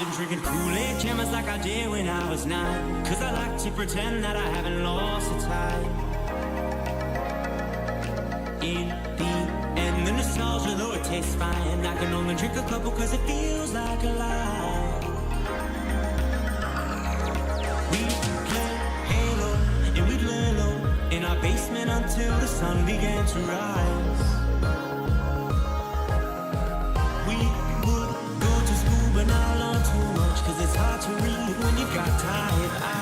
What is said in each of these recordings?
been drinking Kool-Aid jammers like I did when I was 9. Cause I like to pretend that I haven't lost the time. In the end, the nostalgia, though it tastes fine, I can only drink a couple cause it feels like a lie. We play Halo and we'd lay low in our basement until the sun began to rise. We would go to school but not learn too much, cause it's hard to read when you've got tired eyes.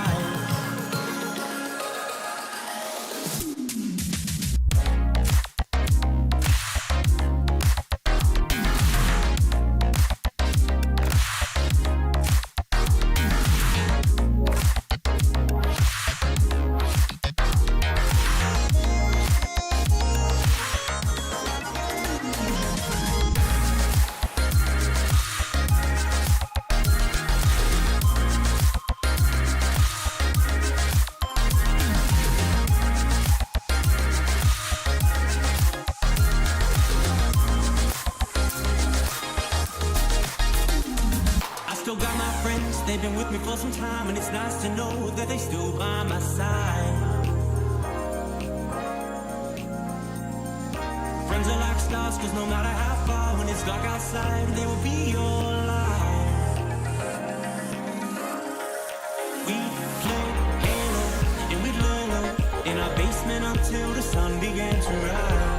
Still got my friends, they've been with me for some time, and it's nice to know that they still by my side. Friends are like stars, cause no matter how far, when it's dark outside, they will be your light. We play Halo, and we'd lay low in our basement until the sun began to rise.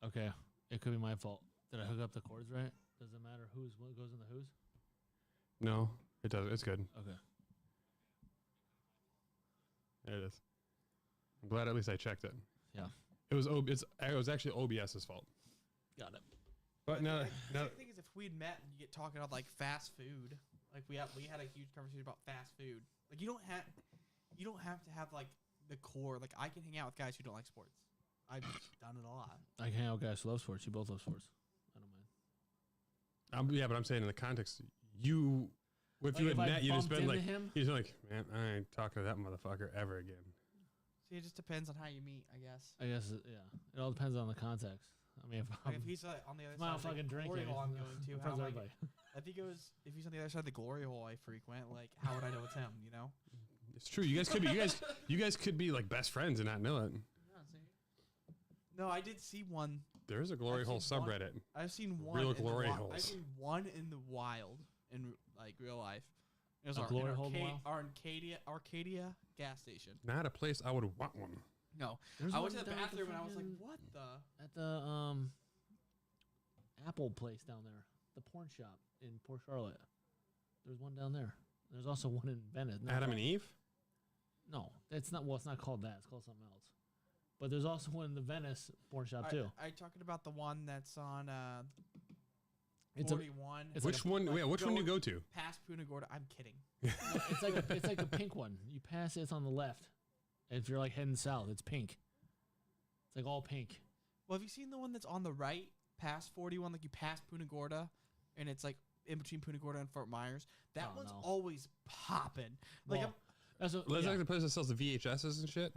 Okay, it could be my fault. Did I hook up the cords right? Does it matter what goes in the whose? No, it doesn't. It's good. Okay. There it is. I'm glad at least I checked it. Yeah. It was actually OBS's fault. Got it. But now, The thing is, if we'd met and you get talking about like fast food, like we had a huge conversation about fast food. Like you don't have to have like the core. Like I can hang out with guys who don't like sports. I've done it a lot. I can hang out with guys who love sports. You both love sports. I don't mind. yeah, but I'm saying in the context, if you Like, had if I met, you'd just bumped been like, into him? you'd just like, man, I ain't talking to that motherfucker ever again. See, it just depends on how you meet, I guess. I guess, yeah. It all depends on the context. I mean, if Like I'm if he's on the other if I'm side not of the fucking glory drinking, hole I'm going to, I'm how friends am with I? everybody. I think it was if he's on the other side of the glory hole I frequent. Like, how would I know it's him? You know? It's true. You guys could be like best friends and not know it. No, I did see one. There is a glory I've hole seen one- subreddit. I've seen one. Real in the glory I've holes. seen one in the wild in like real life. It was A our, glory in hole in the Arcadia, wild? Arcadia gas station. Not a place I would want one. No, There's I went one to the down at the bathroom and I was like, fucking- "What the?" At the Apple place down there, the porn shop in Port Charlotte. There's one down there. There's also one in Venice. No, Adam and Eve? No, it's not. Well, it's not called that. It's called something else. But there's also one in the Venice porn shop too. Are you talking about the one that's on It's a, 41? it's Which like one? Yeah, which one do you go to? Past Punta Gorda. I'm kidding. it's like a pink one. You pass it, it's on the left. And if you're like heading south, it's pink. It's like all pink. Well, have you seen the one that's on the right, past 41? Like you pass Punta Gorda, and it's like in between Punta Gorda and Fort Myers. That Oh, one's no. always popping. Like Well, that's what, That's yeah. like the place that sells the VHSs and shit.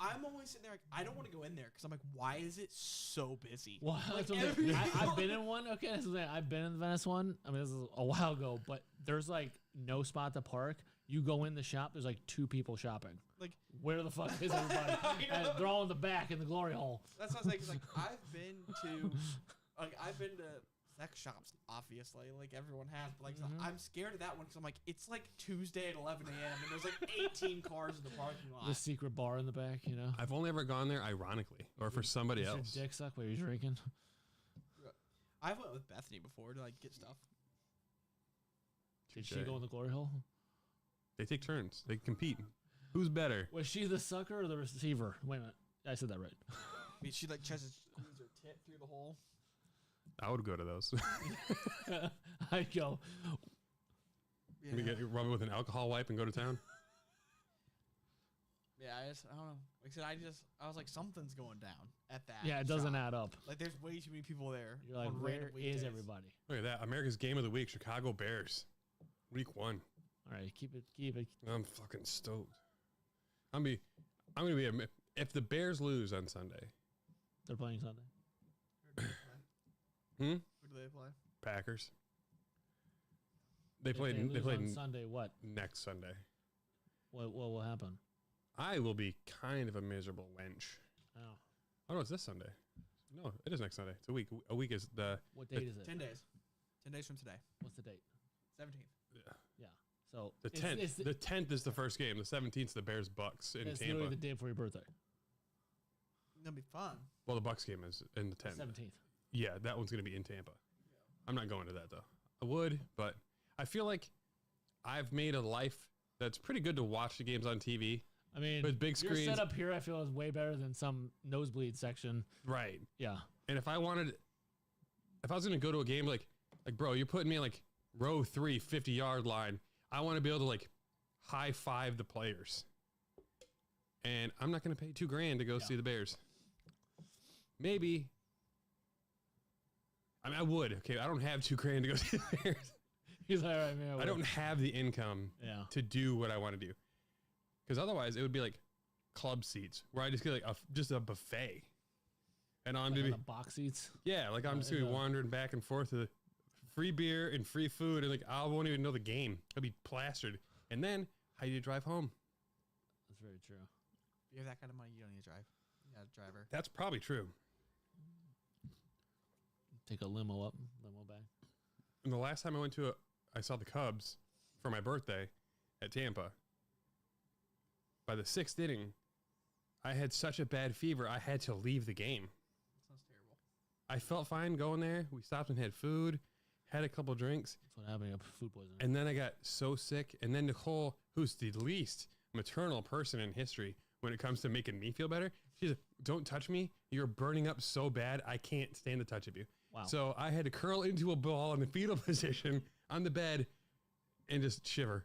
I'm always sitting there like I don't want to go in there because I'm like, why is it so busy? Well, Like, that's what I'm saying. I've been in one. Okay, that's what I'm saying. I've been in the Venice one. I mean, this is a while ago, but there's like no spot to park. You go in the shop, there's like 2 people shopping. Like Where the fuck is everybody? And they're all in the back in the glory hole. that's what I was saying. 'Cause, like I've been to sex shops, obviously, like everyone has. But like Mm-hmm. I'm scared of that one because I'm like, it's like Tuesday at 11 a.m. and there's like 18 cars in the parking lot. The secret bar in the back, you know. I've only ever gone there ironically or for somebody Your else. dick suck while you're drinking. I went with Bethany before to like get stuff. Did she Touche. go in the glory hole? They take turns. They compete. Who's better? Was she the sucker or the receiver? Wait a minute. I said that right. I mean, she like tries to squeeze her tit through the hole. I would go to those. I go, Yeah, Rub it with an alcohol wipe and go to town. yeah. I don't know. Like I said, I was like, something's going down at that. yeah, it doesn't shop. add up. Like there's way too many people there. You're like, on where random weekdays. is everybody? Look at that. America's Game of the Week, Chicago Bears. Week 1. All right, keep it. I'm fucking stoked. I'm gonna be if the Bears lose on Sunday, They're playing Sunday. Who do they play? Packers. They If played. they They lose played on Sunday. What? next Sunday. What will happen? I will be kind of a miserable wench. Oh, Oh no, it's this Sunday. No, it is next Sunday. It's a week. A week is the. what date is it? 10 days. 10 days from today. What's the date? 17th. Yeah. So The 10th. It's, The 10th is the first game. The 17th is the Bears Bucks in it's literally Tampa. the day before your birthday. It's gonna be fun. Well, the Bucks game is in the 10th. 17th. Yeah, that one's gonna be in Tampa. I'm not going to that though. I would, but I feel like I've made a life that's pretty good to watch the games on TV. I mean, With big your screens. setup here, I feel, is way better than some nosebleed section. Right. Yeah. And if I was gonna go to a game like bro, you're putting me in like row 3, 50-yard line. I want to be able to like high five the players. And I'm not gonna pay $2,000 to go see the Bears. Maybe. I mean, I would. Okay, I don't have $2,000 to go see the Bears. He's like, all right, man. I don't have the income Yeah. to do what I want to do. Because otherwise, it would be like club seats where I just get like just a buffet. And I'm Like gonna on be the box seats. yeah, like I'm just gonna be wandering back and forth to the free beer and free food, and like I won't even know the game. I'll be plastered. And then how do you drive home? That's very true. If you have that kind of money, you don't need to drive. You got a driver. That's probably true. Take a limo up, limo back. And the last time I saw the Cubs for my birthday at Tampa. By the 6th inning, I had such a bad fever I had to leave the game. That sounds terrible. I felt fine going there. We stopped and had food, had a couple drinks, That's what happened. Food poisoning. and then I got so sick. And then Nicole, who's the least maternal person in history when it comes to making me feel better, she's like, "Don't touch me. You're burning up so bad. I can't stand the touch of you." Wow. So I had to curl into a ball in the fetal position on the bed and just shiver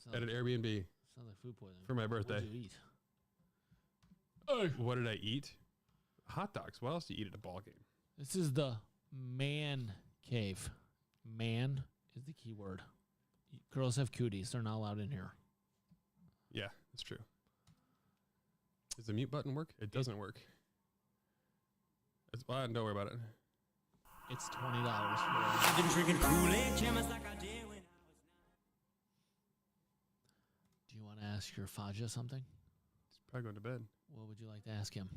sounds, at an Airbnb sounds like food poisoning. for my birthday. What did you eat? What did I eat? Hot dogs. What else do you eat at a ball game? This is the man cave. Man is the key word. Girls have cooties. They're not allowed in here. Yeah, that's true. Does the mute button work? It doesn't work. It's fine. Don't worry about it. It's $20. I've been drinking Kool-Aid, chemist like I did when I was 9. Do you want to ask your Faja something? It's probably going to bed. What would you like to ask him?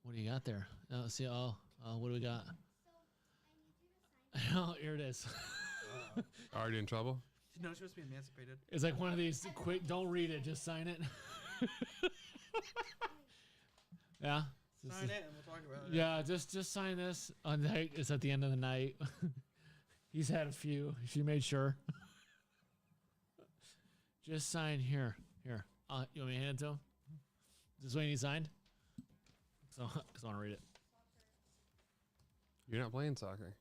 What do you got there? Let's see. Oh, what do we got? Oh, here it is. Already in trouble? No, she must be emancipated. It's like one of these quick, don't read it, just sign it. Yeah. Sign it and we'll talk about it. Yeah, just sign this. On night, it's at the end of the night. He's had a few. She made sure. Just sign here. Here. You want me to hand it to him? Is this what you need signed? Because I want to read it. You're not playing soccer.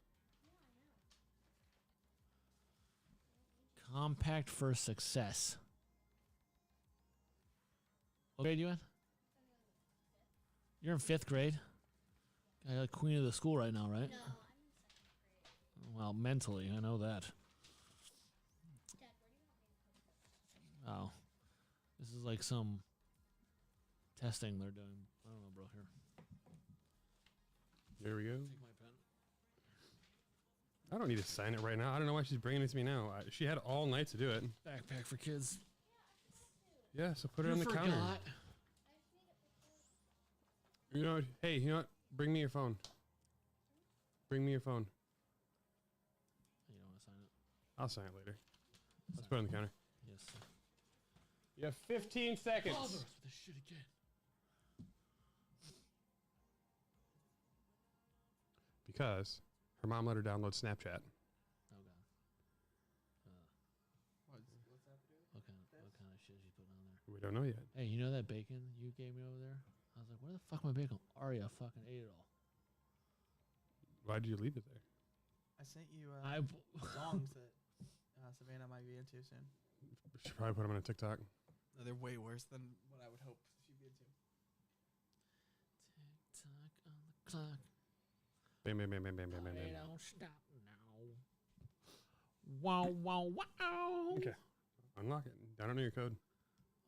Compact for success. What grade you in? You're in 5th grade. You're like queen of the school right now, right? No, I'm in 2nd grade. Well, mentally, I know that. Dad, where do you want me to put this? Oh, this is like some testing they're doing. I don't know, bro. Here, There we go. take my pen. I don't need to sign it right now. I don't know why she's bringing it to me now. She had all night to do it. Backpack for kids. Yeah, so put it You on the forgot. counter. You know what? Hey, you know what? Bring me your phone. Bring me your phone. You don't want to sign it? I'll sign it later. Let's put it on the counter. Yes. You have 15 seconds. Bother us with this shit again. Because her mom let her download Snapchat. Oh god. What's that to do? What kind of shit is she putting on there? We don't know yet. Hey, you know that bacon you gave me over there? I was like, where the fuck my bacon? Aria fucking ate it all. Why did you leave it there? I sent you I songs that Savannah might be into soon. Should probably put them on a TikTok. No, they're way worse than what I would hope she'd be into. Tick-tock on the clock. Bam, bam, bam, bam, bam, bam, bam, It bam. don't stop now. Wow, wow, wow. Okay. Unlock it. I don't know your code.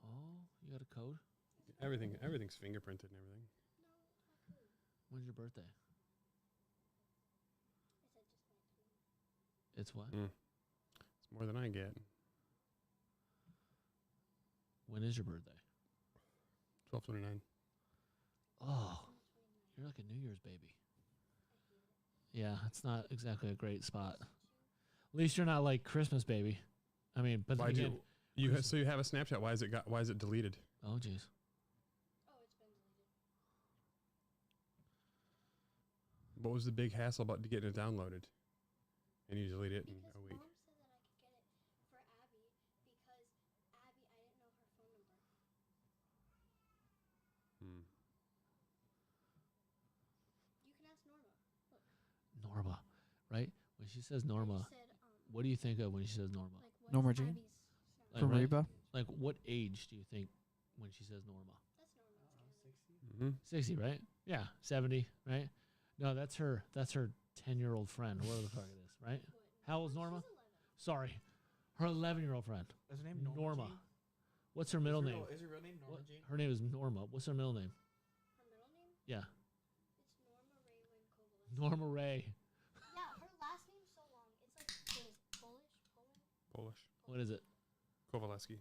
Oh, you got a code? Everything's fingerprinted and everything. When's your birthday? I said just my 20. It's more than I get. When is your birthday? 12/29. Oh, you're like a New Year's baby. Yeah, it's not exactly a great spot. At least you're not like Christmas baby. I mean, but then Why do again, so you have a Snapchat? Why is it deleted? oh jeez. Oh, it's been deleted. What was the big hassle about getting it downloaded? And you delete it in Because a week. Mom said that I could get it for Abby because Abby, I didn't know her phone number. You can ask Norma. Look. Norma, right? When she says I Norma, said, what do you think of when she says Norma? like, what's Norma Jean? Abby's sound? Like, From right- Reba? Like, what age do you think when she says Norma? That's Norma. Mm-hmm. 60, right? Yeah, 70, right? No, that's her 10-year-old friend, whatever the fuck it is, right? How old's Norma? She's 11. Sorry. Her 11-year-old friend. Is her name Norma. Jean? What's her middle name? Is her real name Norma What- Jean? Her name is Norma. What's her middle name? Her middle name? Yeah. It's Norma Raylan Kovalevsky. Norma Ray. Yeah, her last name's so long. It's like, what is it, Polish? Poland? Polish. What is it? Kovaleski.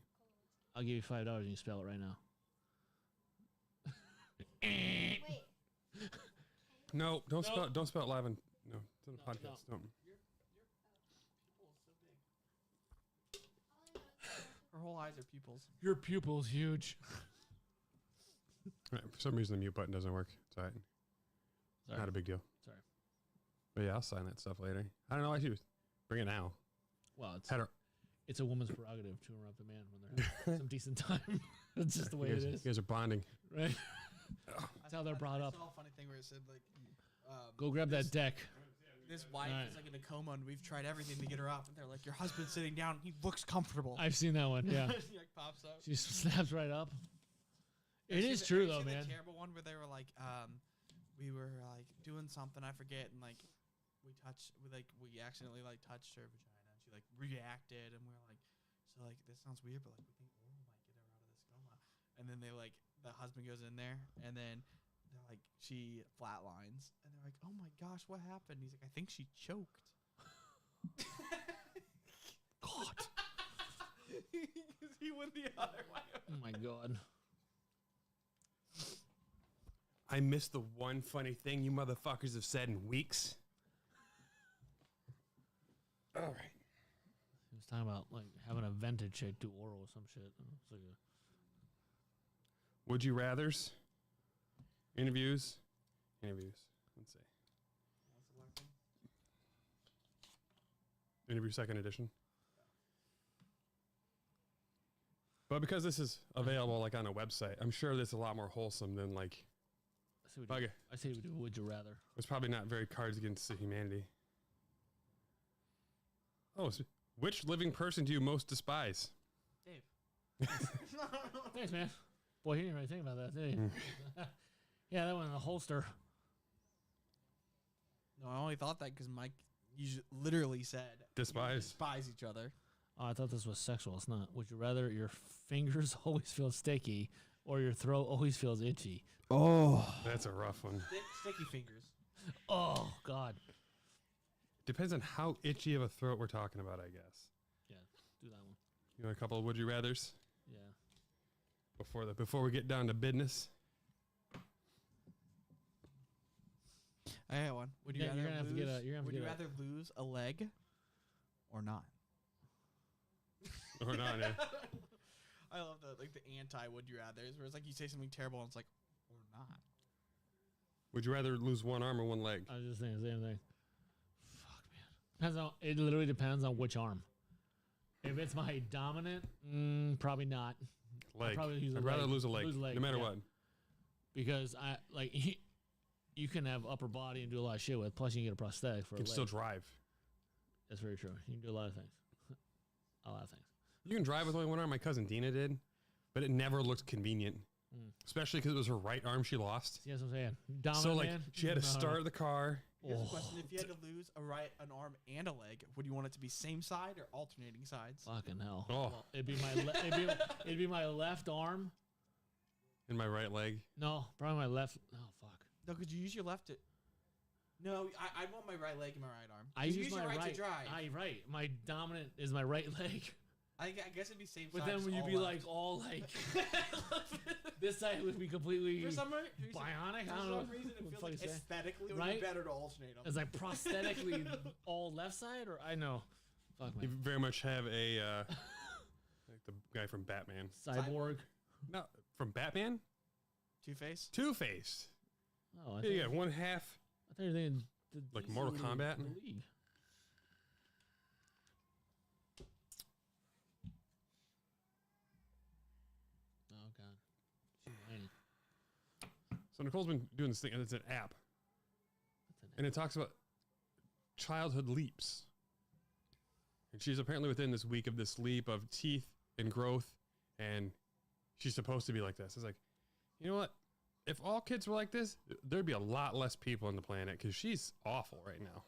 I'll give you $5 and you spell it right now. Wait. No, don't No. spell it. Don't spell it live on. No, it's on the No, podcast. Don't. Her whole eyes are pupils. Your pupil's huge. Right, for some reason, the mute button doesn't work. It's all right. Sorry. Not a big deal. Sorry. But yeah, I'll sign that stuff later. I don't know why she was. Bring it now. Well, it's Had her. it's a woman's prerogative to interrupt a man when they're having some decent time. That's just the way you it guys, is, You guys are bonding. right? That's how they're brought up. I saw a funny thing where it said like, Go grab that deck. this wife Alright. is like in a coma and we've tried everything to get her up, and they're like, your husband's sitting down, he looks comfortable. I've seen that one. Yeah, He like pops up. she snaps right up. It Have you is seen true have you though, seen man. The terrible one where they were like, we were like doing something I forget, and like we accidentally like touched her vagina, and she like reacted, and we were like, so like this sounds weird, but like we think oral might get her out of this coma, and then they like the husband goes in there, and then they're like she flatlines, and they're like, oh my gosh, what happened? He's like, I think she choked. God. He went the other way. Oh my god. I missed the one funny thing you motherfuckers have said in weeks. All right. He was talking about like having a vented chick do oral or some shit. It's like Would you rather's? Interviews. Let's see. Interview second edition. But because this is available like on a website, I'm sure this is a lot more wholesome than like. Okay. I say we do would you rather. It's probably not very Cards Against Humanity. Oh, so which living person do you most despise? Dave. Thanks, man. Boy, you didn't really think about that, did you? Yeah, that one in the holster. No, I only thought that because Mike literally said Despise. despise each other. Oh, I thought this was sexual. It's not. Would you rather your fingers always feel sticky or your throat always feels itchy? Oh, That's a rough one. sticky fingers. Oh, God. Depends on how itchy of a throat we're talking about, I guess. Yeah, do that one. You want a couple of would you rather's Yeah. before we get down to business? I had one. Would you Yeah, rather you're gonna have to get lose? a- you're gonna have to would you get a- rather lose a leg or not? Or not? Yeah. I love the anti would you rather's where it's like you say something terrible and it's like or not. Would you rather lose one arm or one leg? I was just thinking the same thing. Fuck, man. It literally depends on which arm. If it's my dominant, probably not. Leg. probably use a I'd rather leg. lose a leg, no matter yeah. what. Because I like you can have upper body and do a lot of shit with. Plus, you can get a prosthetic for You a can leg. still drive. That's very true. You can do a lot of things. A lot of things. You can drive with only one arm. My cousin Dina did, but it never looked convenient, especially because it was her right arm she lost. See, that's what I'm saying. Dominant So like man? she had to No. start the car. Here's a question: if you had to lose an arm and a leg, would you want it to be same side or alternating sides? Fucking hell. Oh. Well, it'd be my it'd be my left arm. In my right leg. No, probably my left. Oh fuck. No, could you use your left to? No, I want my right leg and my right arm. I 'Cause use my your right to drive. right. My dominant is my right leg. I guess it'd be same But side. then when just you'd all be left. like all like this side would be completely For some bionic. For I don't know. some reason, it what feels fuck like you say. aesthetically it would Right? be better to alternate them. It's like prosthetically all left side, or I know. Fuck You man. very much have a like the guy from Batman. Cyborg. No, from Batman. Two-Face. Two-Face. Oh, I Yeah, you thought, got one half. I thought you were thinking the Like DC Mortal Kombat? the League. Oh god. She's whiny. So Nicole's been doing this thing, and it's an app, That's an and it talks about childhood leaps. And she's apparently within this week of this leap of teeth and growth, and she's supposed to be like this. It's like, you know what? If all kids were like this, there'd be a lot less people on the planet because she's awful right now.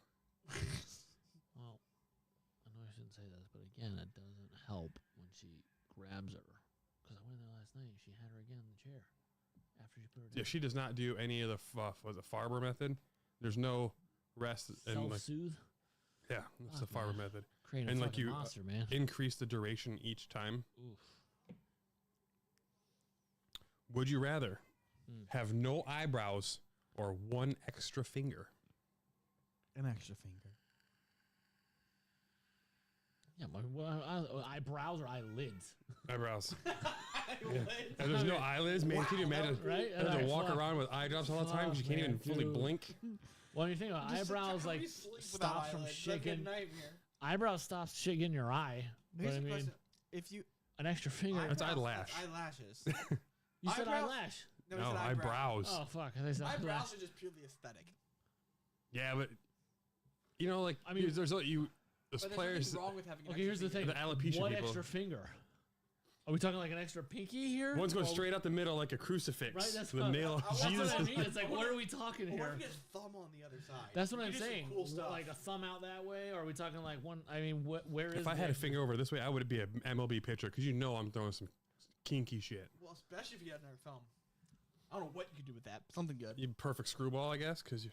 Well, I know I shouldn't say this, but again, it doesn't help when she grabs her. Because I went in there last night, she had her again in the chair after she put her down. Yeah, she does not do any of the was it Farber method. There's no rest and like Self-soothe, yeah, that's the Fuck, Farber man. method. create a and, like, fucking you, monster, man. Increase the duration each time. Oof. Would you rather Hmm. have no eyebrows or one extra finger? An extra finger. Yeah, eyebrows or eyelids, Eyebrows. Eyelids. And there's no eyelids, man. Can you Wow, imagine? right? You have Like, to walk fuck. around with eye drops all the time because you can't even Fuck, fully man, dude. blink. Well, you think about Just eyebrows, how like do you sleep without stops from eyelids? shit That'd be a getting nightmare. eyebrows stops shit getting your eye. But Here's I the mean, question: if you an extra finger. That's eyebrows, eyelash. eyelashes. You said eyebrows- eyelash. No, No, he said eyebrows. Oh fuck! I think it's Eyebrows eyelash. are just purely aesthetic. Yeah, but you know, like I mean- there's you those But there's players. nothing wrong with having. An Okay, here's the extra thing. The alopecia What people. extra finger? Are we talking like an extra pinky here? One's going Or- straight up the middle like a crucifix. Right, that's the what- nail. That's That's Jesus. what I mean. It's like, I what wonder- are we talking Well, what here? if you get a thumb on the other side? That's what You I'm do some saying. Cool stuff. Like a thumb out that way, or are we talking like one? I mean, where is? If I had a finger over this way, I would be a MLB pitcher because you know I'm throwing some kinky shit. Well, especially if you had another thumb. I don't know what you could do with that. Something good. You perfect screwball, I guess, because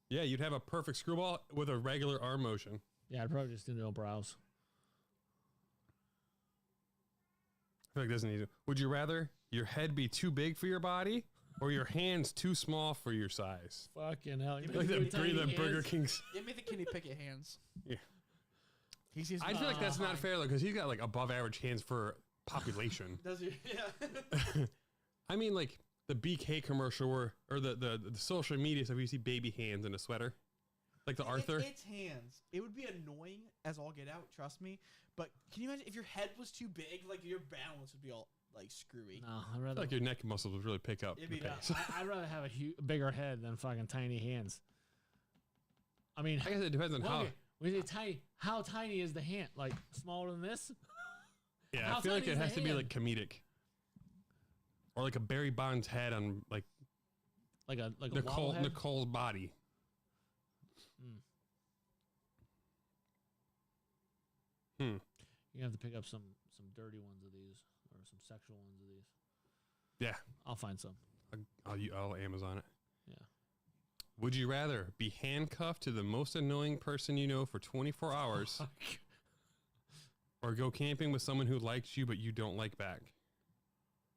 yeah, you'd have a perfect screwball with a regular arm motion. Yeah, I'd probably just do no brows. I feel like it doesn't need to. Would you rather your head be too big for your body or your hands too small for your size? Fucking hell! You Like mean the three of tiny the Burger hands? Kings. Give me the Kenny Pickett hands. Yeah. He sees. I feel like that's not fair though, because he's got like above average hands for population. Does he? Yeah. I mean, like the BK commercial or the social media stuff, you see baby hands in a sweater, like the Arthur. It's hands. It would be annoying as all get out. Trust me. But can you imagine if your head was too big? Like your balance would be all like screwy. No, I'd I feel rather. like your neck muscles would really pick up. It'd the be- pace. I'd rather have a bigger head than fucking tiny hands. I mean, I guess it depends on well, how. okay, when you say tiny, how tiny is the hand? Like smaller than this? Yeah, how I feel like tiny it is the has to be hand? like comedic, or like a Barry Bonds head on like Like a Nicole wobblehead? Nicole's body. You have to pick up some dirty ones of these or some sexual ones of these. Yeah, I'll find some. I'll Amazon it. Yeah. Would you rather be handcuffed to the most annoying person you know for 24 hours, or go camping with someone who likes you but you don't like back?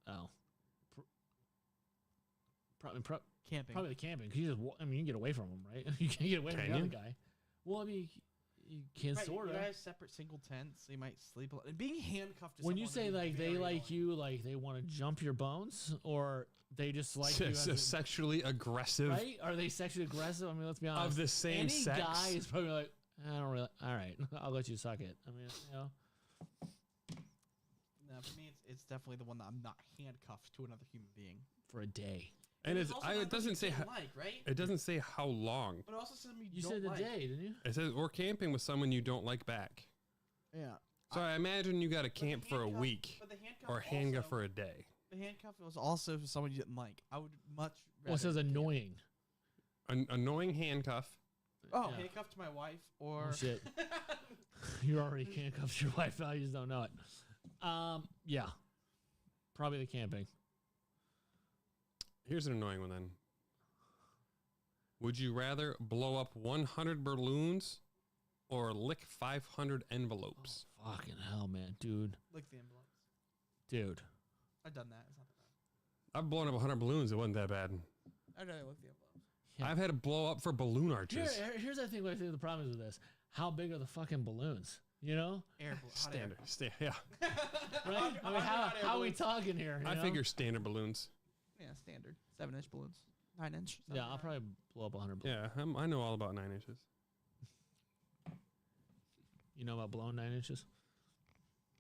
Oh. Probably Camping. the camping. 'Cause you just, I mean, you can get away from them, right? You can't get away from Can the other you? guy. Well, I mean, you can Right, sort you of. guys have separate single tents. So you might sleep. And being handcuffed. To When you someone say would be like they very like annoying. you, like they want to jump your bones, or they just like you, as a- Sexually aggressive right? Are they sexually aggressive? I mean, let's be honest. of the same Any sex. guy is probably like, I don't really. All right, I'll let you suck it. I mean, you know. No, for me, it's definitely the one that I'm not handcuffed to another human being. For a day. and It's it's, also I, not it doesn't say something how, you like, right? it doesn't say how long. But it also says you You don't said a like. day, didn't you? It says or camping with someone you don't like back. Yeah. So I imagine you got to But the camp for a handcuff- week But the handcuff or handcuff also- for a day. The handcuff was also for someone you didn't like. I would much. Well, it says rather camp. annoying. An annoying handcuff. Oh, Yeah. handcuffed to my wife or Oh, shit. You're already handcuffed to your wife now. You just don't know it. Yeah. Probably the camping. Here's an annoying one then. Would you rather blow up 100 balloons or lick 500 envelopes? Fucking hell, man. Dude. lick the envelopes. Dude. I've done that. It's not that bad. I've blown up 100 balloons. It wasn't that bad. I'd rather lick the envelopes. Yeah. I've had to blow up for balloon arches. Here's I think what I think the problem is with this. How big are the fucking balloons? You know? Air hot air. Standard. Yeah. Right? I mean, how are we balloons. talking here? you I know? figure standard balloons. Yeah, standard. 7-inch balloons. 9-inch. Yeah, I'll probably blow up 100 balloons. Yeah, I know all about 9 inches. You know about blowing 9 inches?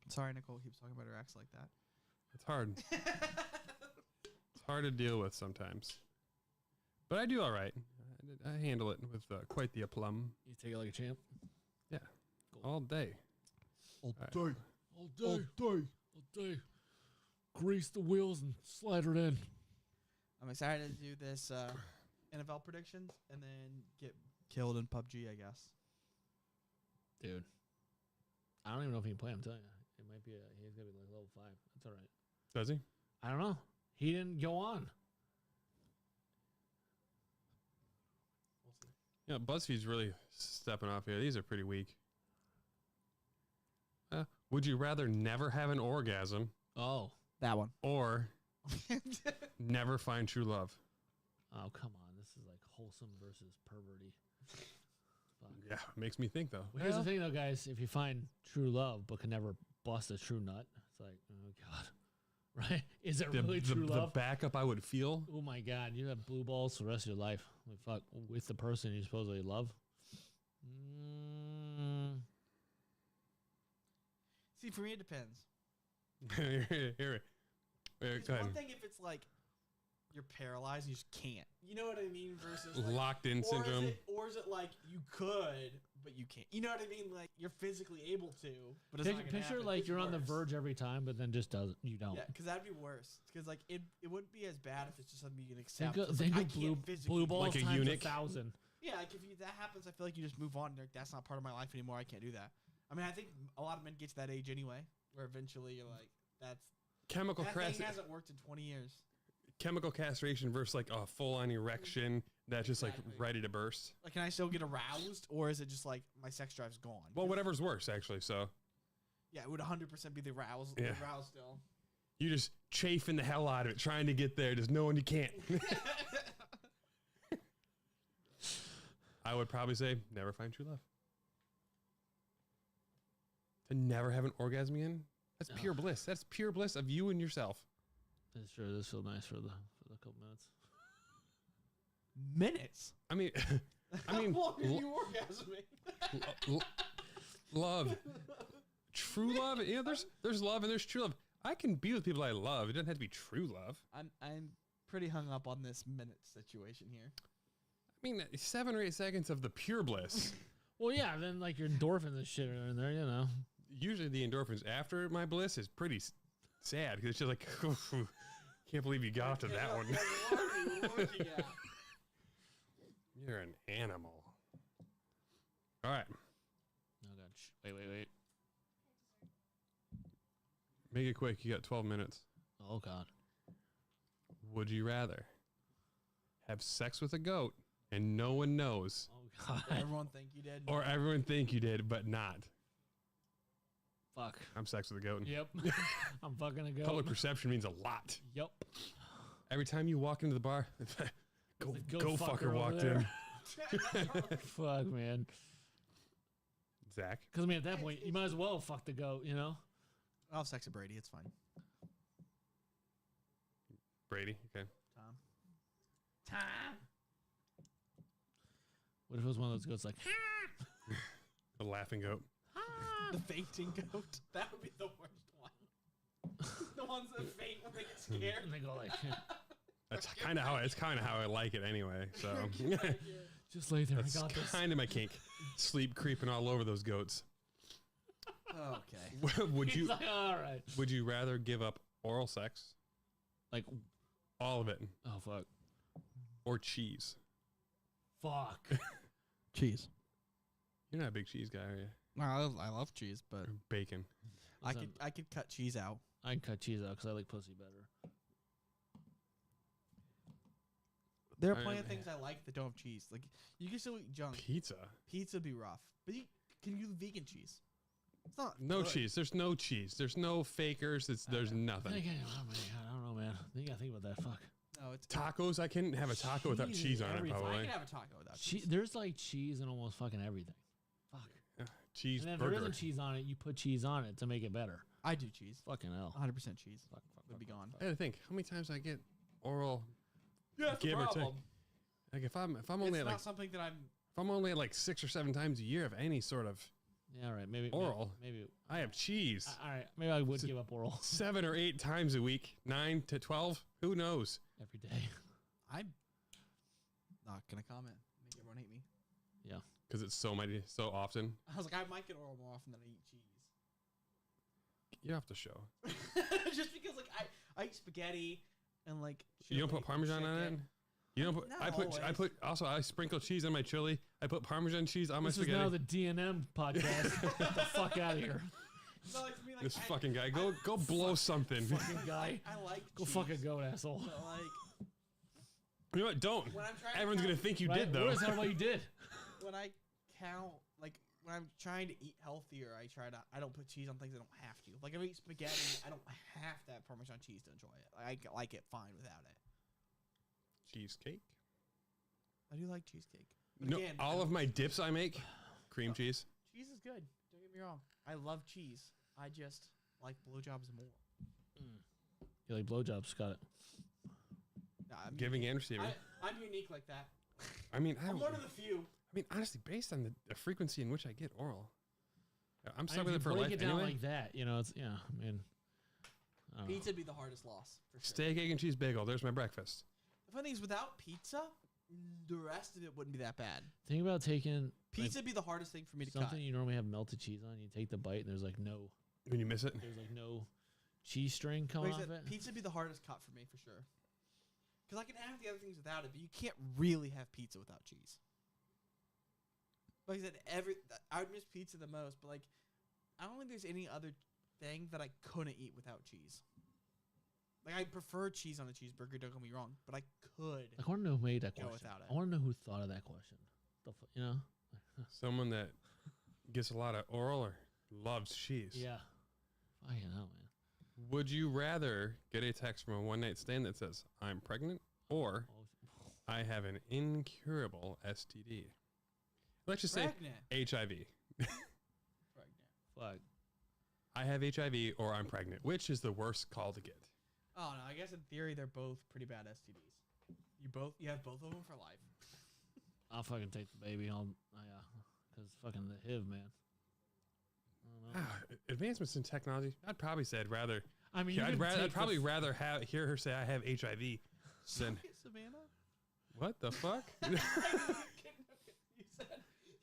Sorry, Nicole keeps talking about her ex like that. It's hard. It's hard to deal with sometimes. But I do all right. I handle it with quite the aplomb. You take it like a champ? Yeah. All day. All right. day. All day. All day. Grease the wheels and slide it in. I'm excited to do this NFL predictions and then get killed in PUBG, I guess. Dude. I don't even know if he can play, I'm telling you. It might be he's gonna be like level 5. That's all right. Does he? I don't know. He didn't go on. We'll see. Yeah, BuzzFeed's really stepping off here. These are pretty weak. Would you rather never have an orgasm Oh. That one. or never find true love? Oh, come on. This is like wholesome versus perverty. Fuck. Yeah, it makes me think though. Well, here's the thing, though, guys. If you find true love but can never bust a true nut, it's like, oh god, right? Is it really true the love? backup I would feel. Oh my god, you have blue balls for the rest of your life. Like, fuck with the person you supposedly love. See, for me, it depends. Here. Go It's ahead. one thing if it's like you're paralyzed and you just can't. You know what I mean? Versus like, Locked in syndrome. Or is it like you could, but you can't? You know what I mean? Like you're physically able to, but it's not gonna Picture happen. like It's you're on the worse. verge every time, but then just doesn't. You don't. Yeah, because that'd be worse. Because like it wouldn't be as bad if it's just something you can accept. Think of, It's like, I blue, can't physically blue do balls Like a times eunuch? 1,000. Yeah, like if that happens, I feel like you just move on. Like, that's not part of my life anymore. I can't do that. I mean, I think a lot of men get to that age anyway, where eventually you're like, that thing hasn't worked in 20 years. Chemical castration versus like a full-on erection that's just like Exactly. ready to burst. Like, can I still get aroused, or is it just like my sex drive's gone? Well, whatever's worse, actually. So Yeah, it would 100% be the arousal. Yeah. The arousal still. you just chafing the hell out of it, trying to get there, just knowing you can't. I would probably say never find true love. To never have an orgasm again? That's pure bliss. That's pure bliss of you and yourself. It sure does feel nice for the couple minutes. Minutes. I mean, How long are l- you orgasming? love, true love. You know, there's love and there's true love. I can be with people I love. It doesn't have to be true love. I'm pretty hung up on this minute situation here. I mean, 7 or 8 seconds of the pure bliss. Well, yeah, then like your endorphins and shit are in there, you know. Usually the endorphins after my bliss is pretty sad because it's just like, can't believe you got to that one. What are you looking at? You're an animal. All right. Oh god, wait. Make it quick. You got 12 minutes. Oh god. Would you rather have sex with a goat and no one knows, Oh god. Everyone think you did. or everyone think you did but not? Fuck. I'm sex with a goat. Yep. I'm fucking a goat. Public perception means a lot. Yep. Every time you walk into the bar, go the goat fucker fucker walked over in. Fuck, man. Zach, Because I mean, at that point, you might as well fuck the goat, you know. I'll have sex with Brady. It's fine. Brady. Okay. Tom. What if it was one of those goats like? The laughing goat. The fainting goat. That would be the worst one. The ones that faint when they get scared. And they go like, That's kind of how I like it anyway. So just lay there. that's I got this. kind of my kink. Sleep creeping all over those goats. Okay. would He's you like, all right. would you rather give up oral sex, Like, all of it, oh fuck, or cheese? fuck. Cheese. You're not a big cheese guy, are you? I love cheese, but Or bacon. Listen, I could cut cheese out. I can cut cheese out because I like pussy better. There are I plenty am- of things I like that don't have cheese. Like you can still eat junk. Pizza. Pizza would be rough, but can you do vegan cheese? It's not No good. cheese. There's no cheese. There's no fakers. There's nothing. I don't know, man. You gotta think about that. Fuck. No, it's Tacos. I couldn't have a taco without Cheese cheese is on it. everything. I Probably can have a taco without cheese. There's like cheese in almost fucking everything. Fuck. cheese And then if there burger. isn't cheese on it, you put cheese on it to make it better. I do cheese. Fucking hell. 100% cheese. Fuck. Would be gone. I had to think how many times I get oral. Yeah, that's Give the or take. problem. Like if I'm It's only at not like something that I'm. if I'm only at like 6 or 7 times a year of any sort of, Yeah, all right. Maybe Oral. Maybe. I have cheese. All right. Maybe I would give up oral 7 or 8 times a week, 9 to 12. Who knows? every day. I'm not gonna comment. Make everyone hate me. Because it's so often. I was like, I might get oral more often than I eat cheese. You have to show. Just because like I eat spaghetti and like You don't chili put Parmesan on it. chicken. You don't put. Not I always. Also I sprinkle cheese on my chili. I put Parmesan cheese on my This is spaghetti. now the DNM podcast. Get the fuck out of here, No, like, for me, like, This I, fucking guy. Go blow something. fucking guy. I like Go cheese, fuck a goat, asshole. But like You know what? Don't. when I'm trying, Everyone's to gonna count, think you Right? did though. What is that what you did? when I count like when I'm trying to eat healthier, I don't put cheese on things I don't have to. Like if I eat spaghetti, I don't have to have Parmesan cheese to enjoy it. I like it fine without it. Cheesecake. I do like cheesecake. But No, again, all of my dips I make, cream cheese. cheese is good. Don't get me wrong. I love cheese. I just like blowjobs more. You like blowjobs, got it. Nah, I'm Giving and receiving. I'm unique like that. I mean, I I'm don't. one of the few. I mean, honestly, based on the frequency in which I get oral, I'm I stuck mean, with if it for you break life it down anyway. like that, you know, it's I mean, I don't know. Pizza would be the hardest loss for sure. Steak, egg, and cheese bagel. There's my breakfast. The funny thing is, without pizza, the rest of it wouldn't be that bad. Think about taking Pizza would be the hardest thing for me to something cut. you normally have melted cheese on. You take the bite, and there's like no cheese string coming Like I off said, it. pizza would be the hardest cut for me for sure. Because I can have the other things without it, but you can't really have pizza without cheese. Like I said, I would miss pizza the most, but like, I don't think there's any other thing that I couldn't eat without cheese. Like I prefer cheese on a cheeseburger. Don't get me wrong, but I could. I want to know who made that Go question. without it. I want to know who thought of that question. You know? Someone that gets a lot of oral or loves cheese. Yeah. Fucking hell, man. Would you rather get a text from a one night stand that says, I'm pregnant, or Oh, I have an incurable STD? Let's just Pregnant. say HIV. Pregnant. fuck. I have HIV or I'm pregnant. Which is the worst call to get? Oh no, I guess in theory they're both pretty bad STDs. You have both of them for life. I'll fucking take the baby. Because fucking the HIV, man. I don't know. Advancements in technology. I'd probably say I'd rather. I mean, Yeah, you can I'd take the probably rather hear her say I have HIV than Savannah? what the fuck? You said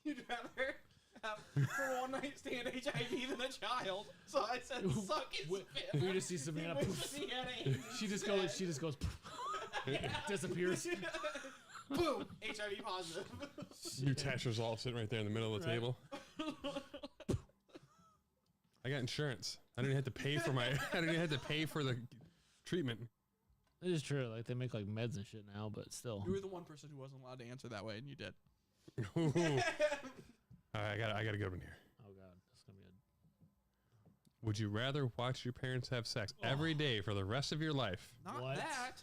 you'd rather have for one night stand HIV than a child. So I said suck it, Savannah. We just see Savannah. We poof. just see Annie. She just goes. Disappears. Boom! HIV positive. Your test results sitting right there in the middle of the Right. table. I got insurance. I didn't have to pay for my. I didn't have to pay for the treatment. It is true. Like they make like meds and shit now, but still. You were the one person who wasn't allowed to answer that way, and you did. Ooh. All right, I got a good one here. Oh god, that's gonna be Would you rather watch your parents have sex every day for the rest of your life, Not What? that.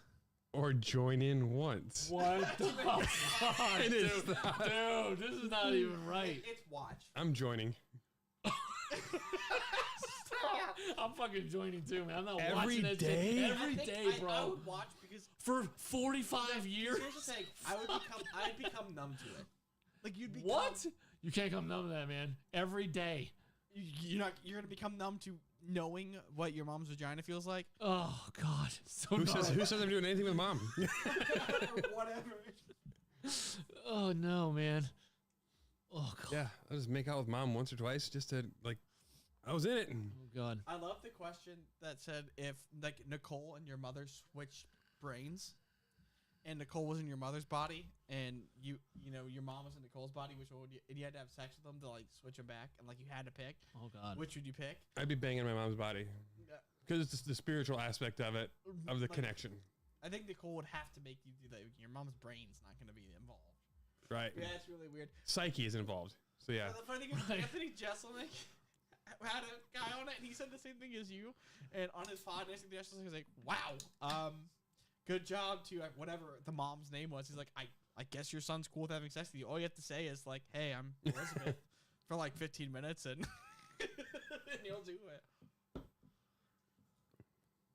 or join in once? What the fuck, It is dude? Dude, this is not even right. It's watch. I'm joining. I'm fucking joining too, man. I'm not Every watching it day? every I think day, I bro. would watch because For 45 years. here's the thing. I'd become numb to it. Like you'd become What? You can't come numb to that, man. Every day. You're gonna become numb to knowing what your mom's vagina feels like. Oh god, so Who numb. says I'm doing anything with mom? Whatever. Oh no, man. Oh god. Yeah, I just make out with mom once or twice just to like. I was in it. And Oh god. I love the question that said if like Nicole and your mother switched brains, and Nicole was in your mother's body, and you know your mom was in Nicole's body, which one would you? And you had to have sex with them to like switch them back, and like you had to pick. Oh god. Which would you pick? I'd be banging my mom's body because it's just the spiritual aspect of it, of the Like, connection. I think Nicole would have to make you do that. Your mom's brain's not going to be involved. Right. Yeah, it's really weird. Psyche is involved. So yeah. But the funny thing is, Anthony Jeselnik had a guy on it, and he said the same thing as you. And on his pod, Anthony Jeselnik was like, "Wow, good job to whatever the mom's name was." He's like, "I guess your son's cool with having sex with you. All you have to say is like, hey, I'm Elizabeth,' for like 15 minutes, and and you'll do it."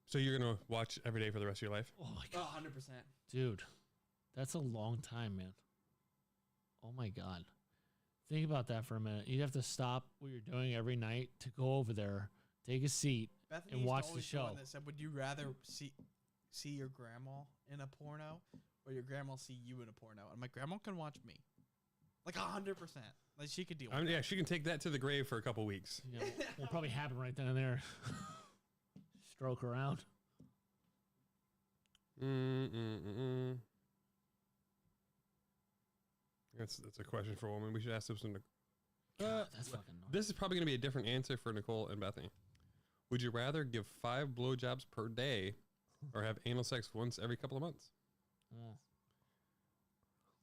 So you're gonna watch every day for the rest of your life? Oh my Oh, god. 100%. Dude. That's a long time, man. Oh my god. Think about that for a minute. You'd have to stop what you're doing every night to go over there, take a seat. Bethany And used to watch the always be one show. That said, "Would you rather see your grandma in a porno, or your grandma see you in a porno?" And my grandma can watch me, like 100%. Like she could deal with Yeah, she can take that to the grave for a couple weeks. You know, will probably happen right then and there. Stroke around. That's a question for a woman. We should ask this one. God, that's fucking annoying. This is probably gonna be a different answer for Nicole and Bethany. Would you rather give 5 blowjobs per day, or have anal sex once every couple of months? Oh.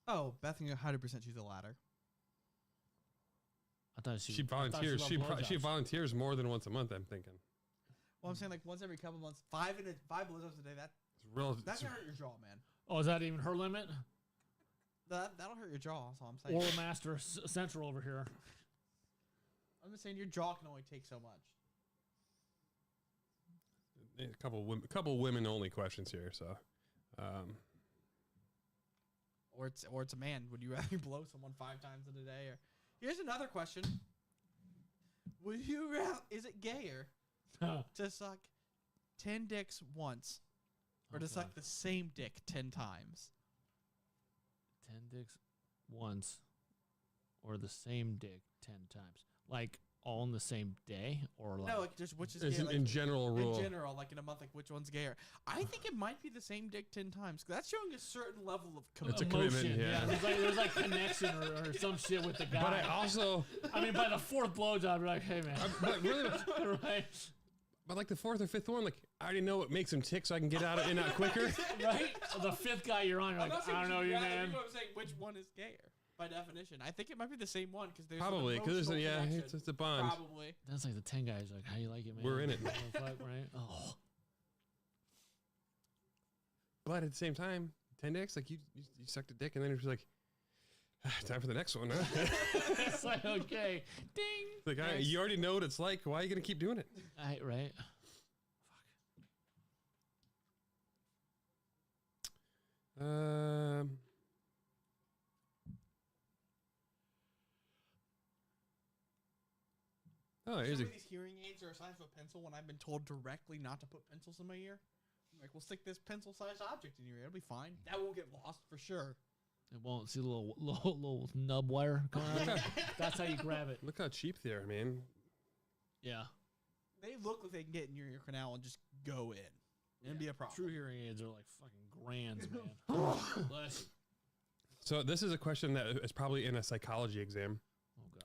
Oh, Bethany 100% choose the latter. I thought She I thought volunteers. She loved blowjobs. volunteers more than once a month. I'm thinking. Well, I'm saying like once every couple months, 5 blowjobs a day. It's real. That's gonna hurt your jaw, man. Oh, is that even her limit? That'll hurt your jaw. That's all I'm saying. Oral Master Central over here. I'm just saying your jaw can only take so much. A couple women only questions here. So, Or it's a man. Would you rather blow someone 5 times in a day? Or here's another question. Would you rather? Is it gayer to suck 10 dicks once, or to suck the same dick 10 times? 10 dicks once, or the same dick 10 times. Like all in the same day, or like No, like just which is Is gayer, it like, in general rule? In general, like in a month, like which one's gayer? I think it might be the same dick 10 times. 'Cause that's showing a certain level of It's a commitment. commitment, yeah. There's like connection or some shit with the guy. But I also, I mean, by the 4th blowjob, you're like, hey man, but really, right, but like the 4th or 5th one, like I already know what makes him tick, so I can get out in out quicker. right. The 5th guy you're on, you're I'm like, not saying I don't know would you, rather, man. I'm saying which one is gayer by definition. I think it might be the same one because there's Probably because an emotional connection. it's a bond. Probably. That's like the 10 guys, like, how you like it, man? We're in it. What the fuck, right? Oh, But at the same time, 10 dicks, like you sucked a dick, and then it's like, time for the next one, huh? it's like okay, ding. Like you already know what it's like. Why are you gonna keep doing it? Right. Oh, here's Some a of these hearing aids are a size of a pencil when I've been told directly not to put pencils in my ear. I'm like, we'll stick this pencil-sized object in your ear. It'll be fine. That won't get lost for sure. It won't see a little nub wire coming out. That's how you grab it. look how cheap they are, man. Yeah. They look like they can get in your ear canal and just go in. It'd be a problem. True hearing aids are like fucking grands, man. Bless you. So this is a question that is probably in a psychology exam. Oh god.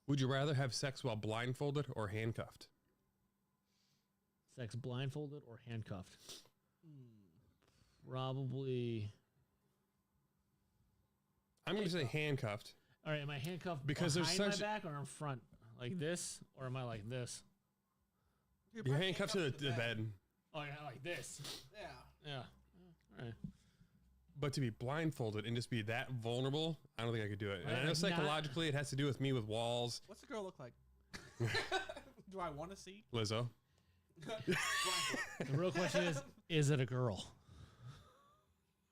Would you rather have sex while blindfolded or handcuffed? Sex blindfolded or handcuffed? Probably. I'm going to say handcuffed. All right, am I handcuffed Because there's behind such- my back or in front? Like this? Or am I like this? You're You're probably handcuffed to the bed. Oh, yeah, like this. Yeah. Yeah. All right. But to be blindfolded and just be that vulnerable, I don't think I could do it. And I know Like not- psychologically it has to do with me with walls. What's the girl look like? Do I want to see? Lizzo. The real question is it a girl?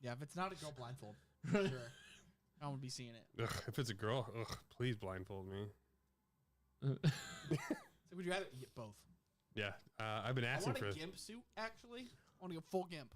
Yeah, if it's not a girl, blindfold. Sure. I won't be seeing it. Ugh, if it's a girl, please blindfold me. So would you rather eat both? Yeah, I've been I asking want for a this. gimp suit, actually. I want to go full gimp.